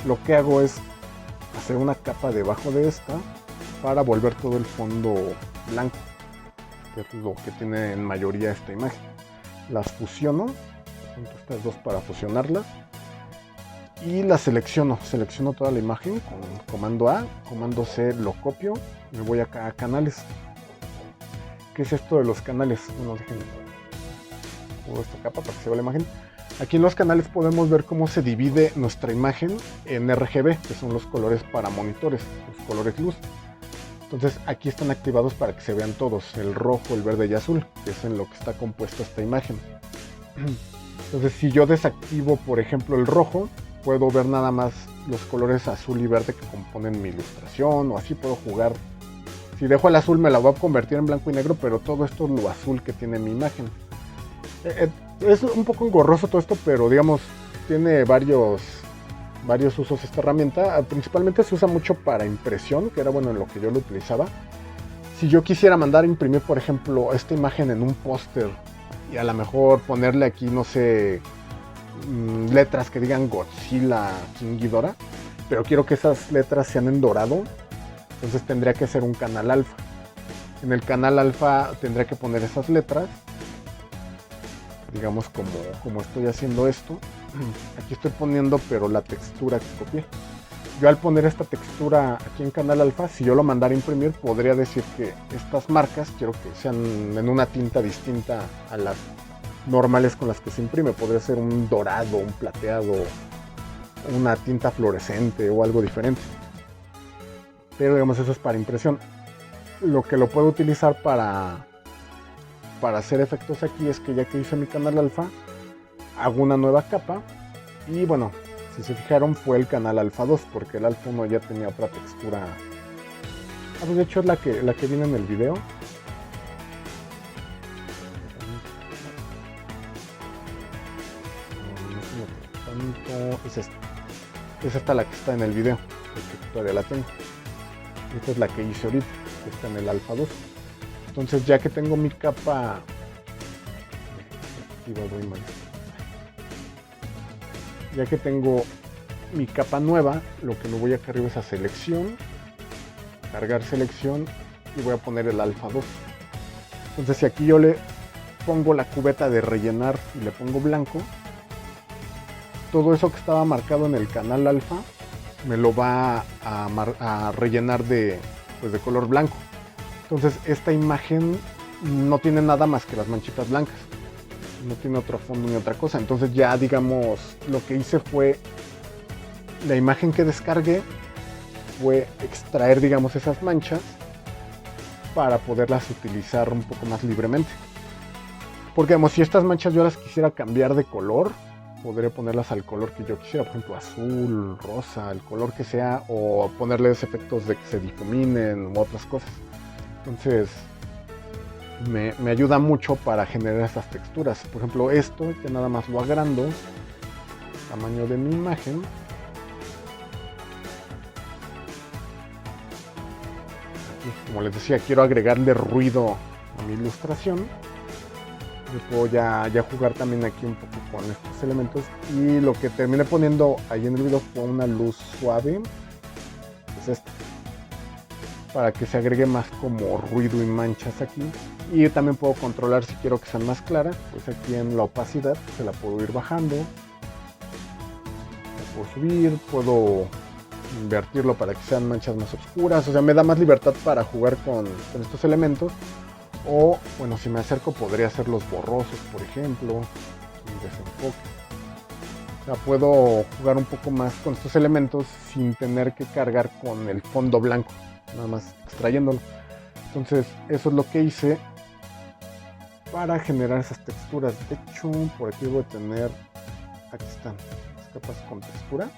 Lo que hago es hacer una capa debajo de esta para volver todo el fondo blanco, que es lo que tiene en mayoría esta imagen. Las fusiono, junto estas dos para fusionarlas, y las selecciono toda la imagen con comando A, comando C, lo copio, me voy acá a canales. ¿Qué es esto de los canales? Bueno, déjenme pongo esta capa para que se vea la imagen. Aquí en los canales podemos ver cómo se divide nuestra imagen en RGB, que son los colores para monitores, los colores luz. Entonces aquí están activados para que se vean todos, el rojo, el verde y azul, que es en lo que está compuesta esta imagen. Entonces si yo desactivo, por ejemplo, el rojo, puedo ver nada más los colores azul y verde que componen mi ilustración, o así puedo jugar. Si dejo el azul me la voy a convertir en blanco y negro, pero todo esto es lo azul que tiene mi imagen. Es un poco engorroso todo esto, pero digamos, tiene varios usos esta herramienta. Principalmente se usa mucho para impresión, que era bueno en lo que yo lo utilizaba. Si yo quisiera mandar a imprimir, por ejemplo, esta imagen en un póster y a lo mejor ponerle aquí, no sé, letras que digan Godzilla, King Ghidorah, pero quiero que esas letras sean en dorado, entonces tendría que hacer un canal alfa. En el canal alfa tendría que poner esas letras, digamos como estoy haciendo esto. Aquí estoy poniendo pero la textura que copié. Yo al poner esta textura aquí en canal alfa, si yo lo mandara a imprimir, podría decir que estas marcas quiero que sean en una tinta distinta a las normales con las que se imprime. Podría ser un dorado, un plateado, una tinta fluorescente o algo diferente. Pero digamos, eso es para impresión. Lo que lo puedo utilizar para hacer efectos aquí es que ya que hice mi canal alfa, hago una nueva capa. Y bueno, si se fijaron, fue el canal alfa 2, porque el alfa 1 ya tenía otra textura. Pues de hecho es la que viene en el video. Es esta la que está en el video, porque todavía la tengo. Esta es la que hice ahorita, que está en el alfa 2. Entonces ya que tengo mi capa, ya que tengo mi capa nueva, lo que me voy acá arriba es a selección, cargar selección, y voy a poner el alfa 2. Entonces si aquí yo le pongo la cubeta de rellenar y le pongo blanco, todo eso que estaba marcado en el canal alfa me lo va a rellenar de color blanco. Entonces esta imagen no tiene nada más que las manchitas blancas, no tiene otro fondo ni otra cosa. Entonces ya digamos, lo que hice fue, la imagen que descargué fue extraer digamos esas manchas para poderlas utilizar un poco más libremente. Porque digamos, si estas manchas yo las quisiera cambiar de color, podría ponerlas al color que yo quisiera, por ejemplo azul, rosa, el color que sea, o ponerles efectos de que se difuminen u otras cosas. Entonces me ayuda mucho para generar esas texturas. Por ejemplo esto, que nada más lo agrando tamaño de mi imagen. Aquí, como les decía, quiero agregarle ruido a mi ilustración. Yo puedo ya jugar también aquí un poco con estos elementos, y lo que terminé poniendo ahí en el video fue una luz suave, es esta, para que se agregue más como ruido y manchas aquí. Y también puedo controlar si quiero que sean más claras, pues aquí en la opacidad se la puedo ir bajando, la puedo subir, puedo invertirlo para que sean manchas más oscuras. O sea, me da más libertad para jugar con estos elementos. O bueno, si me acerco podría hacerlos borrosos, por ejemplo, sin desenfoque. O sea, puedo jugar un poco más con estos elementos sin tener que cargar con el fondo blanco, nada más extrayéndolo. Entonces eso es lo que hice para generar esas texturas. De hecho, por aquí voy a tener, aquí están las capas con textura.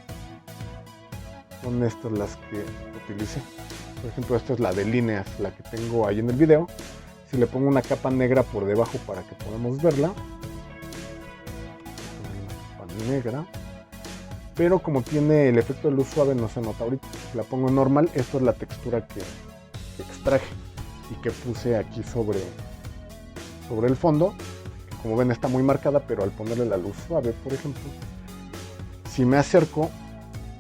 Son estas las que utilicé. Por ejemplo, esta es la de líneas, la que tengo ahí en el video. Si le pongo una capa negra por debajo para que podamos verla, una capa negra, pero como tiene el efecto de luz suave no se nota ahorita. Si la pongo normal, esto es la textura que extraje y que puse aquí sobre el fondo. Como ven, está muy marcada, pero al ponerle la luz suave, por ejemplo, si me acerco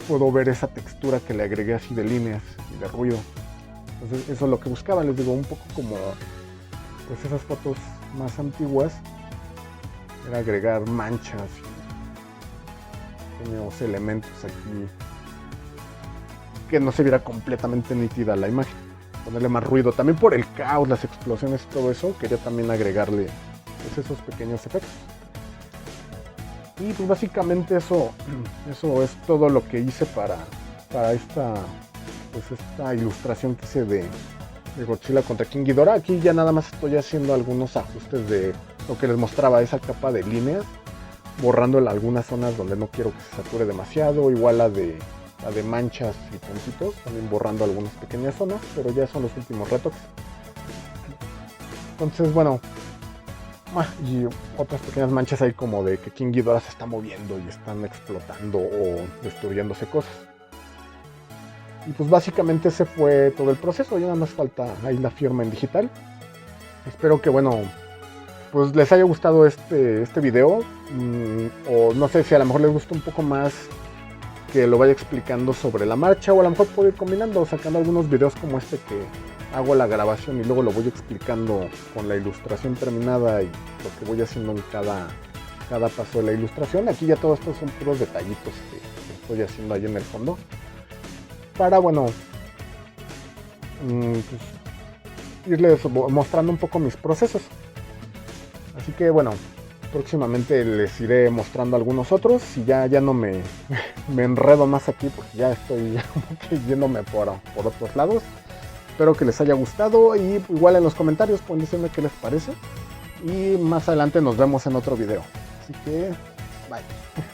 puedo ver esa textura que le agregué así de líneas y de ruido. Entonces eso es lo que buscaba, les digo, un poco como pues esas fotos más antiguas, era agregar manchas y pequeños elementos aquí que no se viera completamente nítida la imagen, ponerle más ruido, también por el caos, las explosiones y todo eso, quería también agregarle pues esos pequeños efectos. Y pues básicamente eso es todo lo que hice para esta ilustración que hice de Godzilla contra King Ghidorah. Aquí ya nada más estoy haciendo algunos ajustes de lo que les mostraba, esa capa de líneas, borrando algunas zonas donde no quiero que se sature demasiado, igual la de manchas y puntitos, también borrando algunas pequeñas zonas, pero ya son los últimos retoques. Entonces bueno, y otras pequeñas manchas ahí como de que King Ghidorah se está moviendo y están explotando o destruyéndose cosas. Y pues básicamente ese fue todo el proceso, ya nada más falta ahí la firma en digital. Espero que bueno, pues les haya gustado este video, o no sé si a lo mejor les gusta un poco más que lo vaya explicando sobre la marcha, o a lo mejor puedo ir combinando, sacando algunos videos como este que hago la grabación y luego lo voy explicando con la ilustración terminada y lo que voy haciendo en cada paso de la ilustración. Aquí ya todos estos son puros detallitos que estoy haciendo ahí en el fondo para, bueno, pues, irles mostrando un poco mis procesos. Así que bueno, próximamente les iré mostrando algunos otros y ya no me enredo más aquí porque ya estoy yéndome por otros lados. Espero que les haya gustado y igual en los comentarios pueden decirme qué les parece. Y más adelante nos vemos en otro video. Así que, bye.